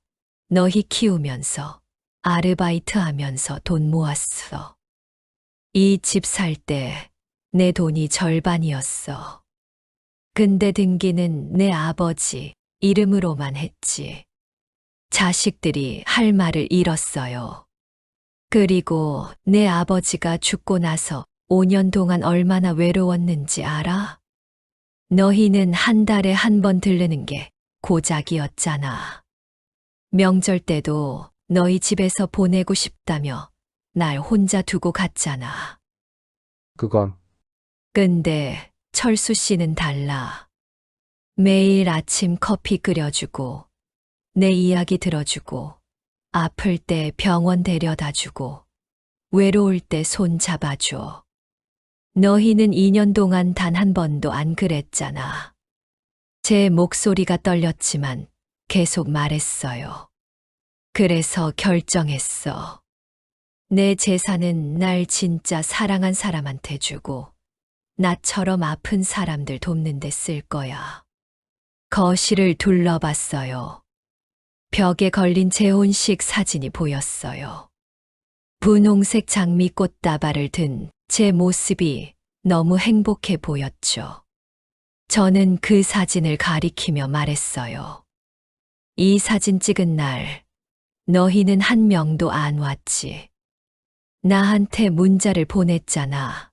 너희 키우면서, 아르바이트 하면서 돈 모았어. 이 집 살 때 내 돈이 절반이었어. 근데 등기는 내 아버지 이름으로만 했지. 자식들이 할 말을 잃었어요. 그리고 내 아버지가 죽고 나서 5년 동안 얼마나 외로웠는지 알아? 너희는 한 달에 한 번 들르는 게 고작이었잖아. 명절 때도 너희 집에서 보내고 싶다며 날 혼자 두고 갔잖아. 그건 근데 철수 씨는 달라. 매일 아침 커피 끓여주고, 내 이야기 들어주고, 아플 때 병원 데려다 주고, 외로울 때 손 잡아줘. 너희는 2년 동안 단 한 번도 안 그랬잖아. 제 목소리가 떨렸지만 계속 말했어요. 그래서 결정했어. 내 재산은 날 진짜 사랑한 사람한테 주고 나처럼 아픈 사람들 돕는 데 쓸 거야. 거실을 둘러봤어요. 벽에 걸린 재혼식 사진이 보였어요. 분홍색 장미 꽃다발을 든 제 모습이 너무 행복해 보였죠. 저는 그 사진을 가리키며 말했어요. 이 사진 찍은 날, 너희는 한 명도 안 왔지. 나한테 문자를 보냈잖아.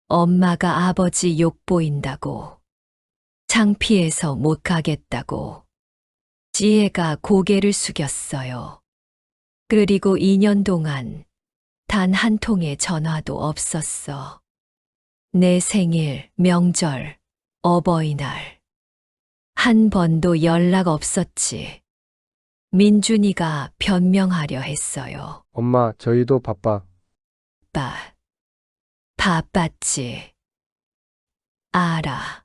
엄마가 아버지 욕 보인다고. 창피해서 못 가겠다고. 지혜가 고개를 숙였어요. 그리고 2년 동안 단 한 통의 전화도 없었어. 내 생일, 명절, 어버이날. 한 번도 연락 없었지. 민준이가 변명하려 했어요. 엄마, 저희도 바빴지. 알아.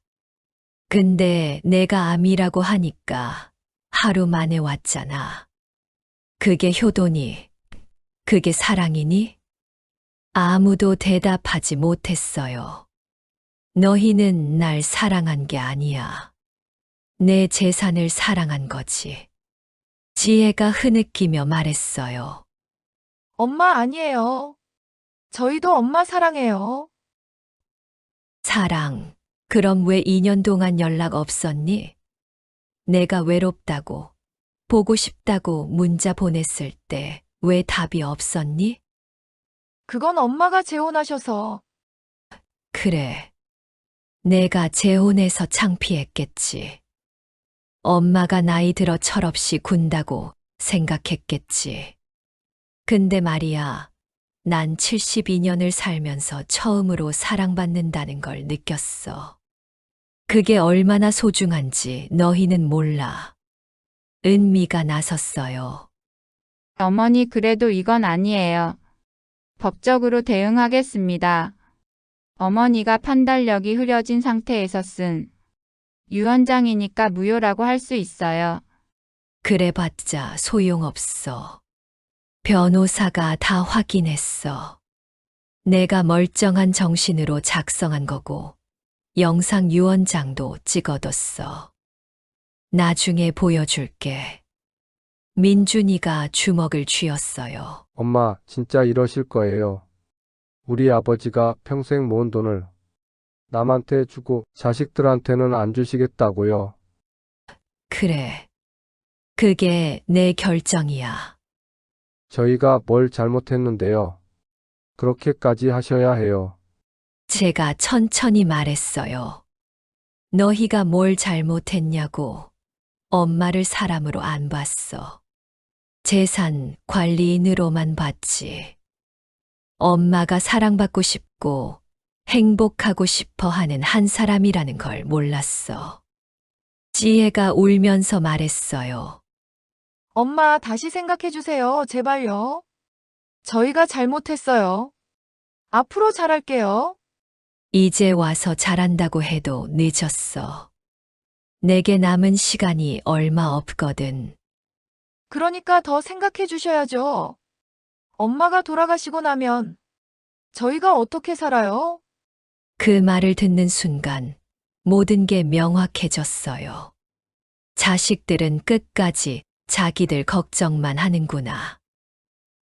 근데 내가 암이라고 하니까 하루 만에 왔잖아. 그게 효도니? 그게 사랑이니? 아무도 대답하지 못했어요. 너희는 날 사랑한 게 아니야. 내 재산을 사랑한 거지. 지혜가 흐느끼며 말했어요. 엄마 아니에요. 저희도 엄마 사랑해요. 사랑. 그럼 왜 2년 동안 연락 없었니? 내가 외롭다고, 보고 싶다고 문자 보냈을 때 왜 답이 없었니? 그건 엄마가 재혼하셔서. 그래. 내가 재혼해서 창피했겠지. 엄마가 나이 들어 철없이 군다고 생각했겠지. 근데 말이야, 난 72년을 살면서 처음으로 사랑받는다는 걸 느꼈어. 그게 얼마나 소중한지 너희는 몰라. 은미가 나섰어요. 어머니 그래도 이건 아니에요. 법적으로 대응하겠습니다. 어머니가 판단력이 흐려진 상태에서 쓴 유언장이니까 무효라고 할 수 있어요. 그래봤자 소용없어. 변호사가 다 확인했어. 내가 멀쩡한 정신으로 작성한 거고 영상 유언장도 찍어뒀어. 나중에 보여줄게. 민준이가 주먹을 쥐었어요. 엄마, 진짜 이러실 거예요. 우리 아버지가 평생 모은 돈을 남한테 주고 자식들한테는 안 주시겠다고요. 그래. 그게 내 결정이야. 저희가 뭘 잘못했는데요. 그렇게까지 하셔야 해요. 제가 천천히 말했어요. 너희가 뭘 잘못했냐고. 엄마를 사람으로 안 봤어. 재산 관리인으로만 봤지. 엄마가 사랑받고 싶고 행복하고 싶어 하는 한 사람이라는 걸 몰랐어. 지혜가 울면서 말했어요. 엄마 다시 생각해 주세요. 제발요. 저희가 잘못했어요. 앞으로 잘할게요. 이제 와서 잘한다고 해도 늦었어. 내게 남은 시간이 얼마 없거든. 그러니까 더 생각해 주셔야죠. 엄마가 돌아가시고 나면 저희가 어떻게 살아요? 그 말을 듣는 순간 모든 게 명확해졌어요. 자식들은 끝까지 자기들 걱정만 하는구나.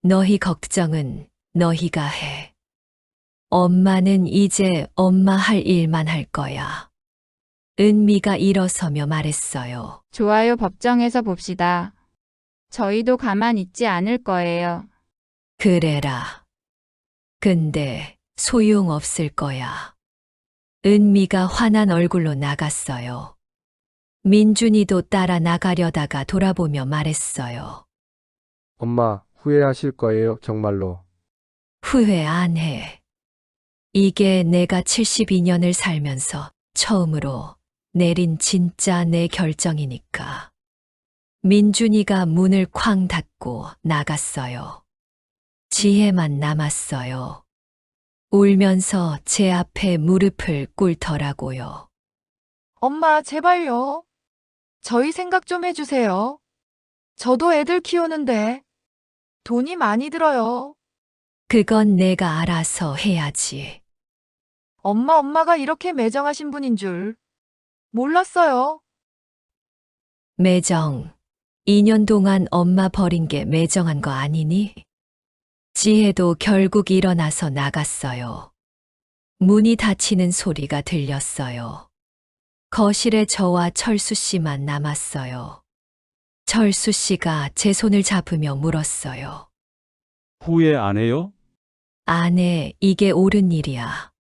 너희 걱정은 너희가 해. 엄마는 이제 엄마 할 일만 할 거야. 은미가 일어서며 말했어요. 좋아요, 법정에서 봅시다. 저희도 가만 있지 않을 거예요. 그래라. 근데 소용없을 거야. 은미가 화난 얼굴로 나갔어요. 민준이도 따라 나가려다가 돌아보며 말했어요. 엄마, 후회하실 거예요, 정말로. 후회 안 해. 이게 내가 72년을 살면서 처음으로 내린 진짜 내 결정이니까. 민준이가 문을 쾅 닫고 나갔어요. 지혜만 남았어요. 울면서 제 앞에 무릎을 꿇더라고요. 엄마, 제발요. 저희 생각 좀 해주세요. 저도 애들 키우는데 돈이 많이 들어요. 그건 내가 알아서 해야지. 엄마가 이렇게 매정하신 분인 줄 몰랐어요. 매정. 2년 동안 엄마 버린 게 매정한 거 아니니? 지혜도 결국 일어나서 나갔어요. 문이 닫히는 소리가 들렸어요. 거실에 저와 철수 씨만 남았어요. 철수 씨가 제 손을 잡으며 물었어요. 후회 안 해요? 아내, 이게 옳은 일이야.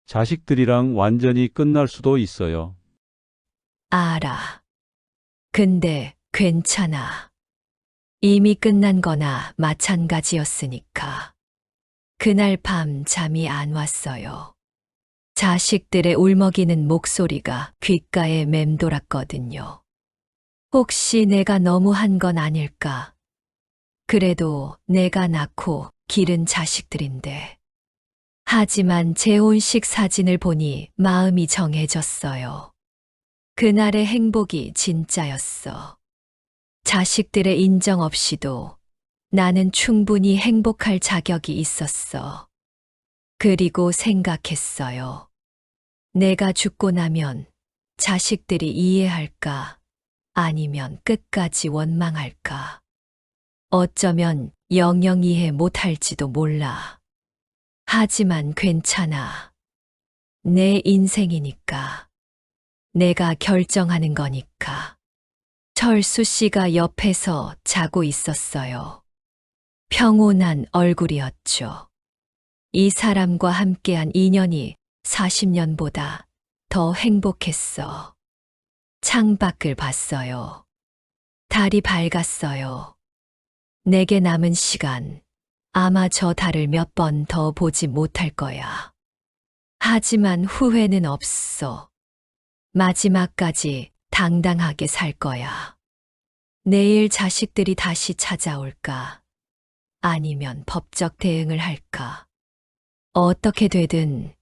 자식들이랑 완전히 끝날 수도 있어요. 알아. 근데 괜찮아. 이미 끝난 거나 마찬가지였으니까. 그날 밤 잠이 안 왔어요. 자식들의 울먹이는 목소리가 귓가에 맴돌았거든요. 혹시 내가 너무 한 건 아닐까? 그래도 내가 낳고 기른 자식들인데. 하지만 재혼식 사진을 보니 마음이 정해졌어요. 그날의 행복이 진짜였어. 자식들의 인정 없이도 나는 충분히 행복할 자격이 있었어. 그리고 생각했어요. 내가 죽고 나면 자식들이 이해할까? 아니면 끝까지 원망할까? 어쩌면 영영 이해 못할지도 몰라. 하지만 괜찮아. 내 인생이니까. 내가 결정하는 거니까. 철수 씨가 옆에서 자고 있었어요. 평온한 얼굴이었죠. 이 사람과 함께한 인연이 40년보다 더 행복했어. 창밖을 봤어요. 달이 밝았어요. 내게 남은 시간, 아마 저 달을 몇 번 더 보지 못할 거야. 하지만 후회는 없어. 마지막까지 당당하게 살 거야. 내일 자식들이 다시 찾아올까? 아니면 법적 대응을 할까? 어떻게 되든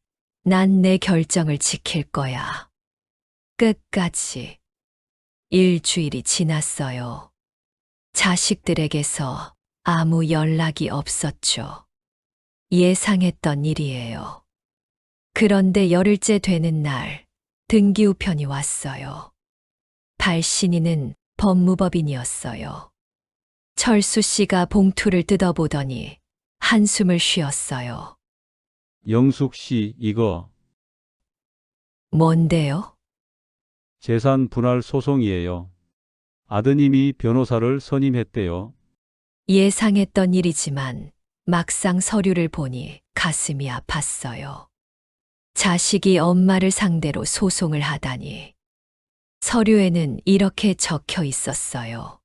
난 내 결정을 지킬 거야. 끝까지. 일주일이 지났어요. 자식들에게서 아무 연락이 없었죠. 예상했던 일이에요. 그런데 열흘째 되는 날, 등기우편이 왔어요. 발신인은 법무법인이었어요. 철수 씨가 봉투를 뜯어보더니 한숨을 쉬었어요. 영숙 씨, 이거 뭔데요? 재산 분할 소송이에요. 아드님이 변호사를 선임했대요. 예상했던 일이지만 막상 서류를 보니 가슴이 아팠어요. 자식이 엄마를 상대로 소송을 하다니. 서류에는 이렇게 적혀 있었어요.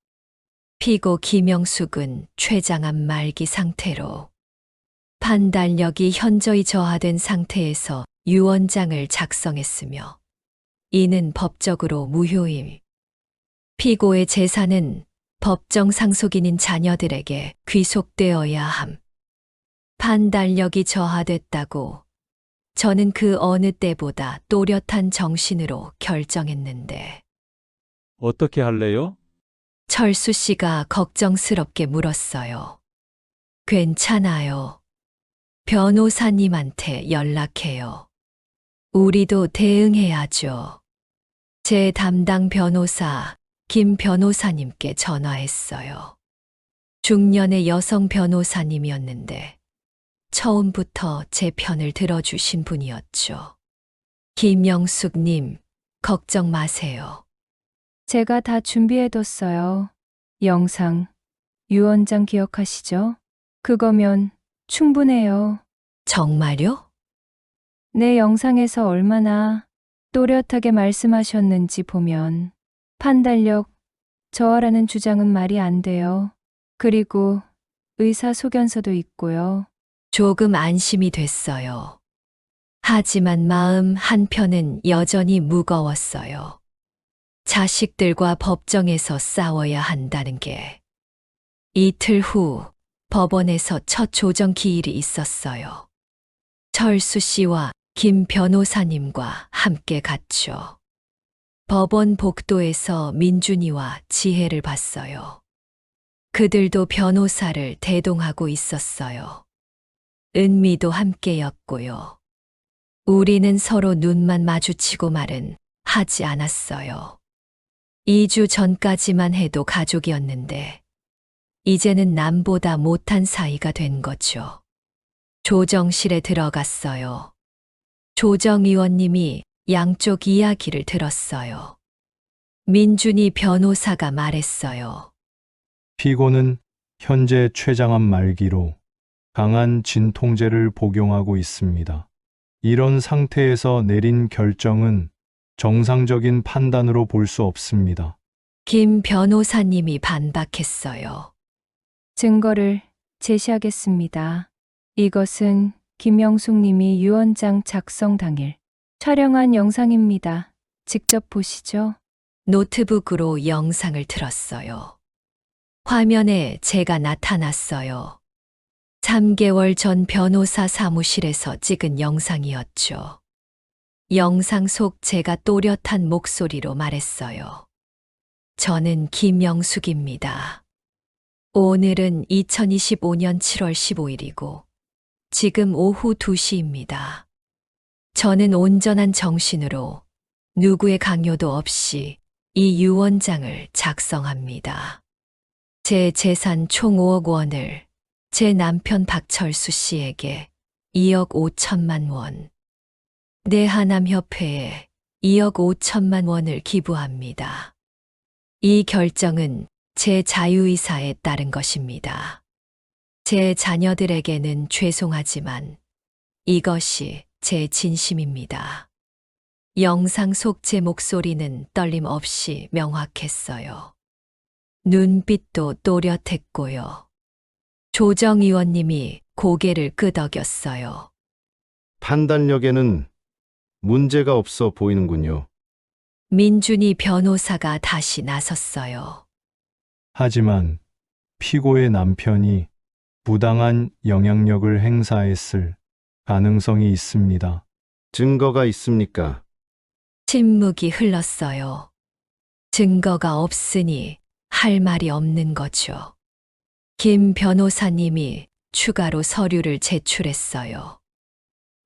피고 김영숙은 췌장암 말기 상태로 판단력이 현저히 저하된 상태에서 유언장을 작성했으며 이는 법적으로 무효임. 피고의 재산은 법정 상속인인 자녀들에게 귀속되어야 함. 판단력이 저하됐다고 저는 그 어느 때보다 또렷한 정신으로 결정했는데 어떻게 할래요? 철수 씨가 걱정스럽게 물었어요. 괜찮아요. 변호사님한테 연락해요. 우리도 대응해야죠. 제 담당 변호사 김 변호사님께 전화했어요. 중년의 여성 변호사님이었는데 처음부터 제 편을 들어주신 분이었죠. 김영숙님, 걱정 마세요. 제가 다 준비해뒀어요. 영상, 유언장 기억하시죠? 그거면 충분해요. 정말요? 내 영상에서 얼마나 또렷하게 말씀하셨는지 보면 판단력 저하라는 주장은 말이 안 돼요. 그리고 의사 소견서도 있고요. 조금 안심이 됐어요. 하지만 마음 한편은 여전히 무거웠어요. 자식들과 법정에서 싸워야 한다는 게. 이틀 후 법원에서 첫 조정 기일이 있었어요. 철수 씨와 김 변호사님과 함께 갔죠. 법원 복도에서 민준이와 지혜를 봤어요. 그들도 변호사를 대동하고 있었어요. 은미도 함께였고요. 우리는 서로 눈만 마주치고 말은 하지 않았어요. 2주 전까지만 해도 가족이었는데, 이제는 남보다 못한 사이가 된 거죠. 조정실에 들어갔어요. 조정 의원님이 양쪽 이야기를 들었어요. 민준이 변호사가 말했어요. 피고는 현재 췌장암 말기로 강한 진통제를 복용하고 있습니다. 이런 상태에서 내린 결정은 정상적인 판단으로 볼 수 없습니다. 김 변호사님이 반박했어요. 증거를 제시하겠습니다. 이것은 김영숙 님이 유언장 작성 당일 촬영한 영상입니다. 직접 보시죠. 노트북으로 영상을 틀었어요. 화면에 제가 나타났어요. 3개월 전 변호사 사무실에서 찍은 영상이었죠. 영상 속 제가 또렷한 목소리로 말했어요. 저는 김영숙입니다. 오늘은 2025년 7월 15일이고 지금 오후 2시입니다. 저는 온전한 정신으로 누구의 강요도 없이 이 유언장을 작성합니다. 제 재산 총 5억 원을 제 남편 박철수 씨에게 2억 5천만 원, 내하남협회에 2억 5천만 원을 기부합니다. 이 결정은 제 자유의사에 따른 것입니다. 제 자녀들에게는 죄송하지만 이것이 제 진심입니다. 영상 속 제 목소리는 떨림 없이 명확했어요. 눈빛도 또렷했고요. 조정 의원님이 고개를 끄덕였어요. 판단력에는 문제가 없어 보이는군요. 민준이 변호사가 다시 나섰어요. 하지만 피고의 남편이 부당한 영향력을 행사했을 가능성이 있습니다. 증거가 있습니까? 침묵이 흘렀어요. 증거가 없으니 할 말이 없는 거죠. 김 변호사님이 추가로 서류를 제출했어요.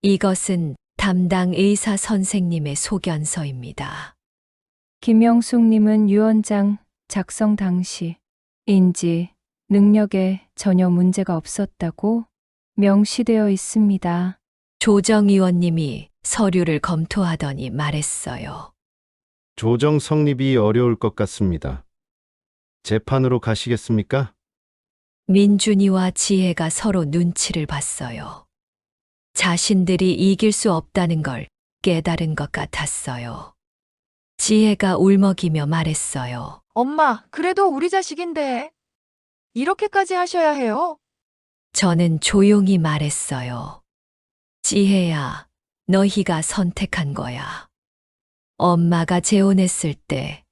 이것은 담당 의사 선생님의 소견서입니다. 김영숙 님은 유언장 작성 당시 인지, 능력에 전혀 문제가 없었다고 명시되어 있습니다. 조정 의원님이 서류를 검토하더니 말했어요. 조정 성립이 어려울 것 같습니다. 재판으로 가시겠습니까? 민준이와 지혜가 서로 눈치를 봤어요. 자신들이 이길 수 없다는 걸 깨달은 것 같았어요. 지혜가 울먹이며 말했어요. 엄마, 그래도 우리 자식인데. 이렇게까지 하셔야 해요? 저는 조용히 말했어요. 지혜야, 너희가 선택한 거야. 엄마가 재혼했을 때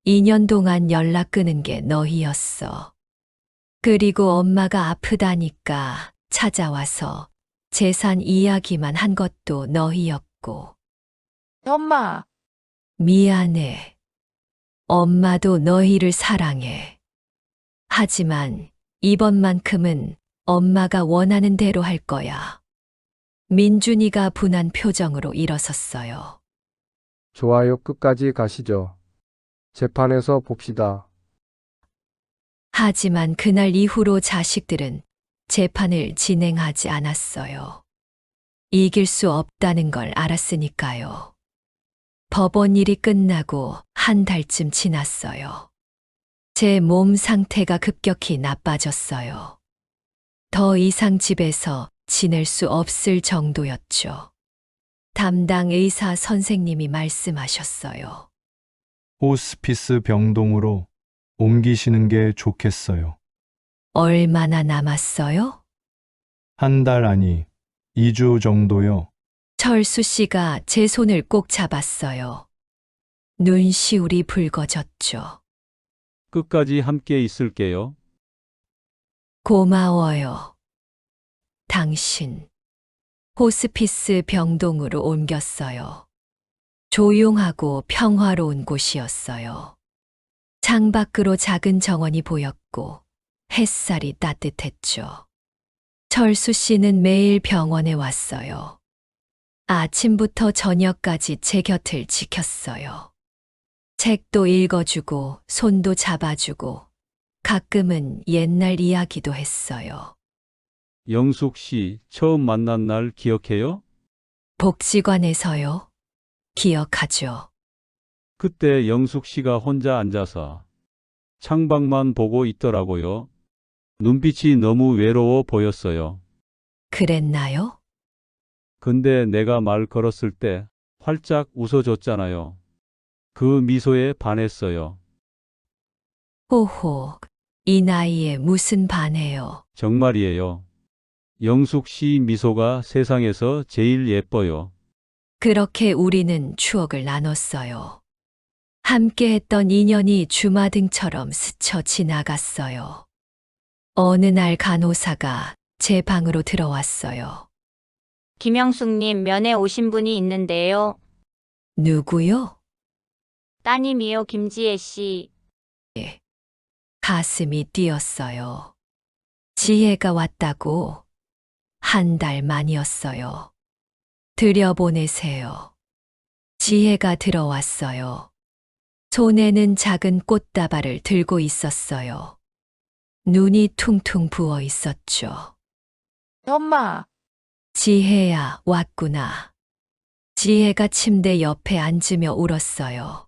2년 동안 연락 끊은 게 너희였어. 그리고 엄마가 아프다니까 찾아와서 재산 이야기만 한 것도 너희였고. 엄마, 미안해. 엄마도 너희를 사랑해. 하지만 이번만큼은 엄마가 원하는 대로 할 거야. 민준이가 분한 표정으로 일어섰어요. 좋아요. 끝까지 가시죠. 재판에서 봅시다. 하지만 그날 이후로 자식들은 재판을 진행하지 않았어요. 이길 수 없다는 걸 알았으니까요. 법원 일이 끝나고 한 달쯤 지났어요. 제 몸 상태가 급격히 나빠졌어요. 더 이상 집에서 지낼 수 없을 정도였죠. 담당 의사 선생님이 말씀하셨어요. 호스피스 병동으로 옮기시는 게 좋겠어요. 얼마나 남았어요? 한 달 아니 2주 정도요. 철수 씨가 제 손을 꼭 잡았어요. 눈시울이 붉어졌죠. 끝까지 함께 있을게요. 고마워요. 당신. 호스피스 병동으로 옮겼어요. 조용하고 평화로운 곳이었어요. 창밖으로 작은 정원이 보였고 햇살이 따뜻했죠. 철수 씨는 매일 병원에 왔어요. 아침부터 저녁까지 제 곁을 지켰어요. 책도 읽어주고 손도 잡아주고 가끔은 옛날 이야기도 했어요. 영숙 씨 처음 만난 날 기억해요? 복지관에서요. 기억하죠. 그때 영숙 씨가 혼자 앉아서 창밖만 보고 있더라고요. 눈빛이 너무 외로워 보였어요. 그랬나요? 근데 내가 말 걸었을 때 활짝 웃어줬잖아요. 그 미소에 반했어요. 호호, 이 나이에 무슨 반해요. 정말이에요. 영숙 씨 미소가 세상에서 제일 예뻐요. 그렇게 우리는 추억을 나눴어요. 함께했던 인연이 주마등처럼 스쳐 지나갔어요. 어느 날 간호사가 제 방으로 들어왔어요. 김영숙님 면회 오신 분이 있는데요. 누구요? 따님이요, 김지혜 씨. 가슴이 뛰었어요. 지혜가 왔다고? 한 달 만이었어요. 들여보내세요. 지혜가 들어왔어요. 손에는 작은 꽃다발을 들고 있었어요. 눈이 퉁퉁 부어 있었죠. 엄마, 지혜야, 왔구나. 지혜가 침대 옆에 앉으며 울었어요.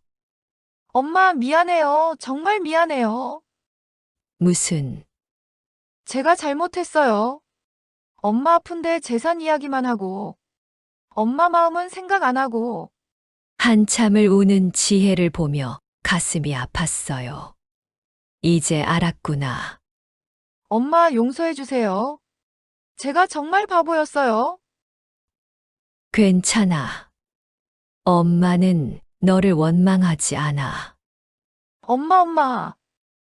엄마 미안해요. 정말 미안해요. 무슨, 제가 잘못했어요. 엄마 아픈데 재산 이야기만 하고, 엄마 마음은 생각 안 하고, 한참을 우는 지혜를 보며 가슴이 아팠어요. 이제 알았구나. 엄마 용서해 주세요. 제가 정말 바보였어요. 괜찮아. 엄마는 너를 원망하지 않아. 엄마.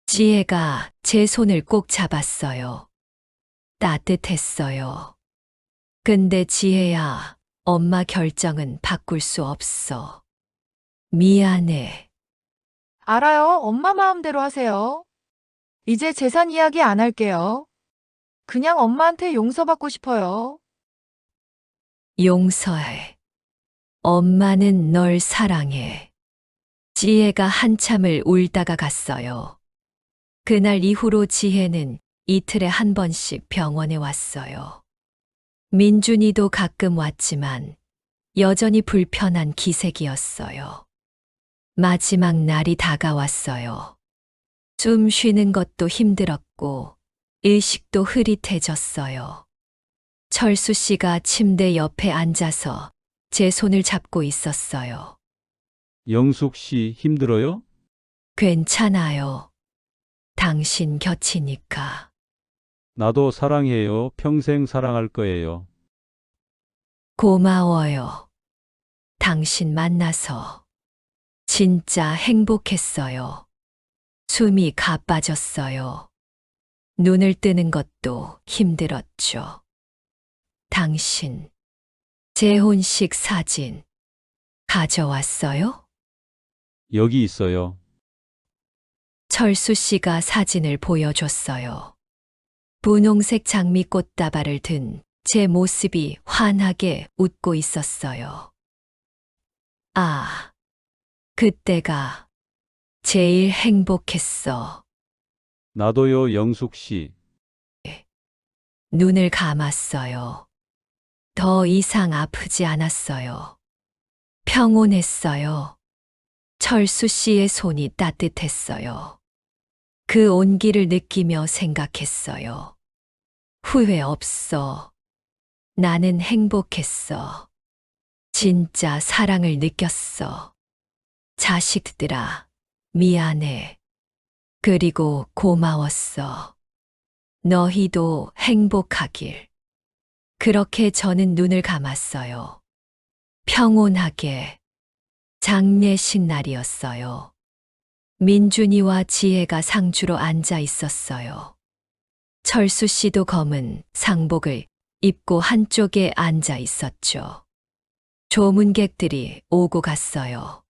지혜가 제 손을 꼭 잡았어요. 따뜻했어요. 근데 지혜야, 엄마 결정은 바꿀 수 없어. 미안해. 알아요. 엄마 마음대로 하세요. 이제 재산 이야기 안 할게요. 그냥 엄마한테 용서받고 싶어요. 용서해. 엄마는 널 사랑해. 지혜가 한참을 울다가 갔어요. 그날 이후로 지혜는 이틀에 한 번씩 병원에 왔어요. 민준이도 가끔 왔지만 여전히 불편한 기색이었어요. 마지막 날이 다가왔어요. 숨 쉬는 것도 힘들었고 의식도 흐릿해졌어요. 철수 씨가 침대 옆에 앉아서 제 손을 잡고 있었어요. 영숙 씨 힘들어요? 괜찮아요. 당신 곁이니까. 나도 사랑해요. 평생 사랑할 거예요. 고마워요. 당신 만나서 진짜 행복했어요. 숨이 가빠졌어요. 눈을 뜨는 것도 힘들었죠. 당신, 재혼식 사진 가져왔어요? 여기 있어요. 철수 씨가 사진을 보여줬어요. 분홍색 장미 꽃다발을 든 제 모습이 환하게 웃고 있었어요. 아, 그때가 제일 행복했어. 나도요, 영숙 씨. 눈을 감았어요. 더 이상 아프지 않았어요. 평온했어요. 철수 씨의 손이 따뜻했어요. 그 온기를 느끼며 생각했어요. 후회 없어. 나는 행복했어. 진짜 사랑을 느꼈어. 자식들아, 미안해. 그리고 고마웠어. 너희도 행복하길. 그렇게 저는 눈을 감았어요. 평온하게. 장례식 날이었어요. 민준이와 지혜가 상주로 앉아 있었어요. 철수 씨도 검은 상복을 입고 한쪽에 앉아 있었죠. 조문객들이 오고 갔어요.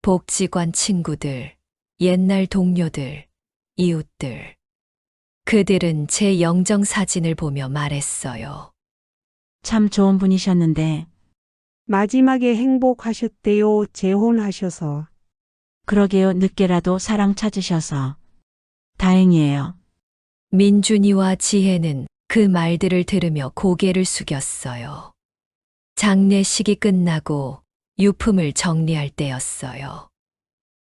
복지관 친구들, 옛날 동료들, 이웃들. 그들은 제 영정 사진을 보며 말했어요. 참 좋은 분이셨는데 마지막에 행복하셨대요. 재혼하셔서. 그러게요. 늦게라도 사랑 찾으셔서 다행이에요. 민준이와 지혜는 그 말들을 들으며 고개를 숙였어요. 장례식이 끝나고 유품을 정리할 때였어요.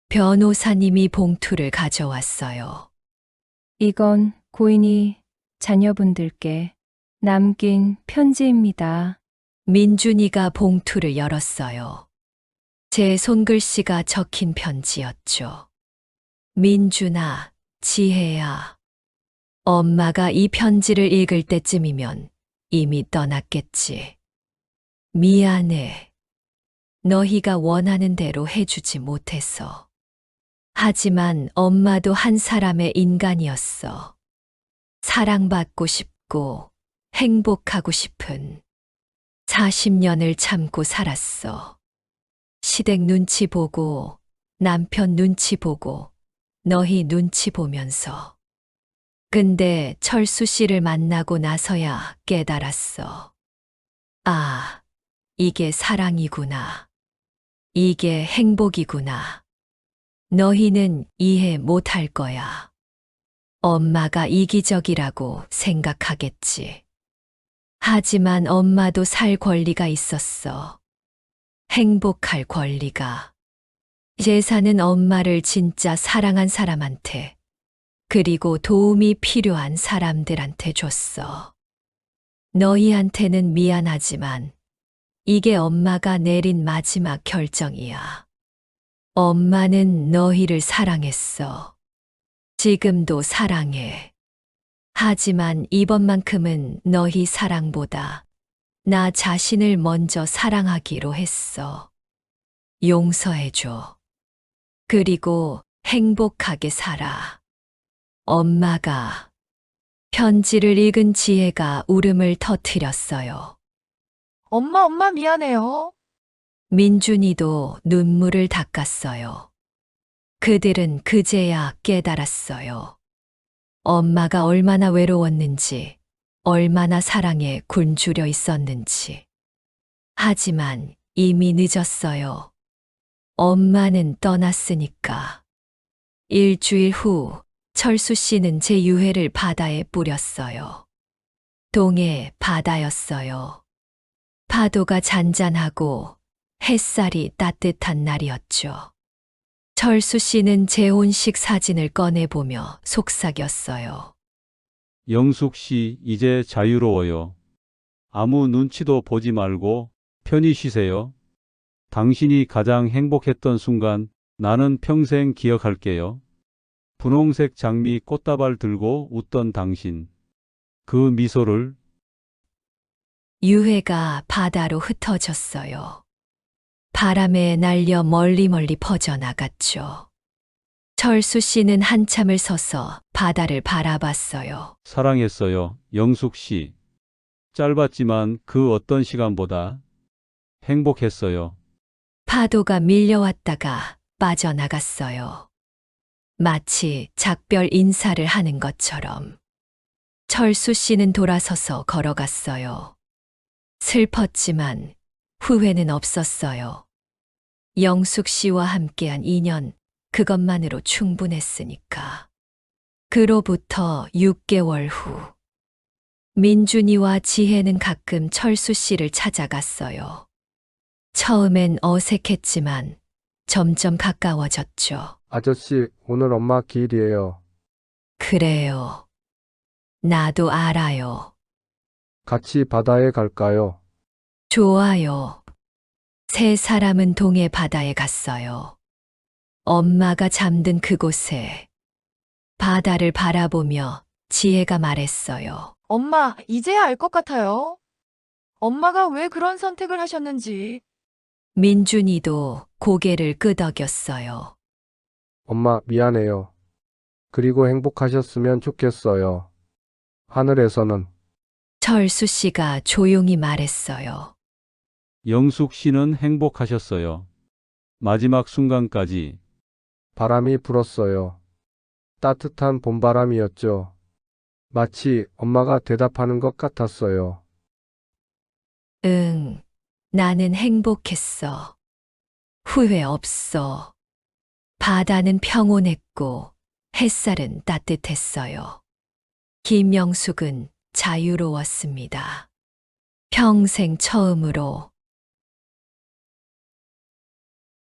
변호사님이 봉투를 가져왔어요. 이건 고인이 자녀분들께 남긴 편지입니다. 민준이가 봉투를 열었어요. 제 손글씨가 적힌 편지였죠. 민준아, 지혜야. 엄마가 이 편지를 읽을 때쯤이면 이미 떠났겠지. 미안해. 너희가 원하는 대로 해주지 못해서. 하지만 엄마도 한 사람의 인간이었어. 사랑받고 싶고 행복하고 싶은 40년을 참고 살았어. 시댁 눈치 보고 남편 눈치 보고 너희 눈치 보면서. 근데 철수 씨를 만나고 나서야 깨달았어. 아, 이게 사랑이구나. 이게 행복이구나. 너희는 이해 못할 거야. 엄마가 이기적이라고 생각하겠지. 하지만 엄마도 살 권리가 있었어. 행복할 권리가. 재산은 엄마를 진짜 사랑한 사람한테, 그리고 도움이 필요한 사람들한테 줬어. 너희한테는 미안하지만 이게 엄마가 내린 마지막 결정이야. 엄마는 너희를 사랑했어. 지금도 사랑해. 하지만 이번만큼은 너희 사랑보다 나 자신을 먼저 사랑하기로 했어. 용서해줘. 그리고 행복하게 살아. 엄마가. 편지를 읽은 지혜가 울음을 터뜨렸어요. 엄마 미안해요. 민준이도 눈물을 닦았어요. 그들은 그제야 깨달았어요. 엄마가 얼마나 외로웠는지, 얼마나 사랑에 굶주려 있었는지. 하지만 이미 늦었어요. 엄마는 떠났으니까. 일주일 후 철수 씨는 제 유해를 바다에 뿌렸어요. 동해 바다였어요. 파도가 잔잔하고 햇살이 따뜻한 날이었죠. 철수 씨는 재혼식 사진을 꺼내보며 속삭였어요. 영숙 씨, 이제 자유로워요. 아무 눈치도 보지 말고 편히 쉬세요. 당신이 가장 행복했던 순간 나는 평생 기억할게요. 분홍색 장미 꽃다발 들고 웃던 당신. 그 미소를. 유해가 바다로 흩어졌어요. 바람에 날려 멀리 퍼져나갔죠. 철수 씨는 한참을 서서 바다를 바라봤어요. 사랑했어요, 영숙 씨. 짧았지만 그 어떤 시간보다 행복했어요. 파도가 밀려왔다가 빠져나갔어요. 마치 작별 인사를 하는 것처럼. 철수 씨는 돌아서서 걸어갔어요. 슬펐지만 후회는 없었어요. 영숙 씨와 함께한 2년, 그것만으로 충분했으니까. 그로부터 6개월 후, 민준이와 지혜는 가끔 철수 씨를 찾아갔어요. 처음엔 어색했지만 점점 가까워졌죠. 아저씨, 오늘 엄마 기일이에요. 그래요. 나도 알아요. 같이 바다에 갈까요? 좋아요. 세 사람은 동해 바다에 갔어요. 엄마가 잠든 그곳에 바다를 바라보며 지혜가 말했어요. 엄마, 이제야 알 것 같아요. 엄마가 왜 그런 선택을 하셨는지. 민준이도 고개를 끄덕였어요. 엄마, 미안해요. 그리고 행복하셨으면 좋겠어요. 하늘에서는. 철수 씨가 조용히 말했어요. 영숙 씨는 행복하셨어요. 마지막 순간까지. 바람이 불었어요. 따뜻한 봄바람이었죠. 마치 엄마가 대답하는 것 같았어요. 응, 나는 행복했어. 후회 없어. 바다는 평온했고 햇살은 따뜻했어요. 김영숙은 자유로웠습니다. 평생 처음으로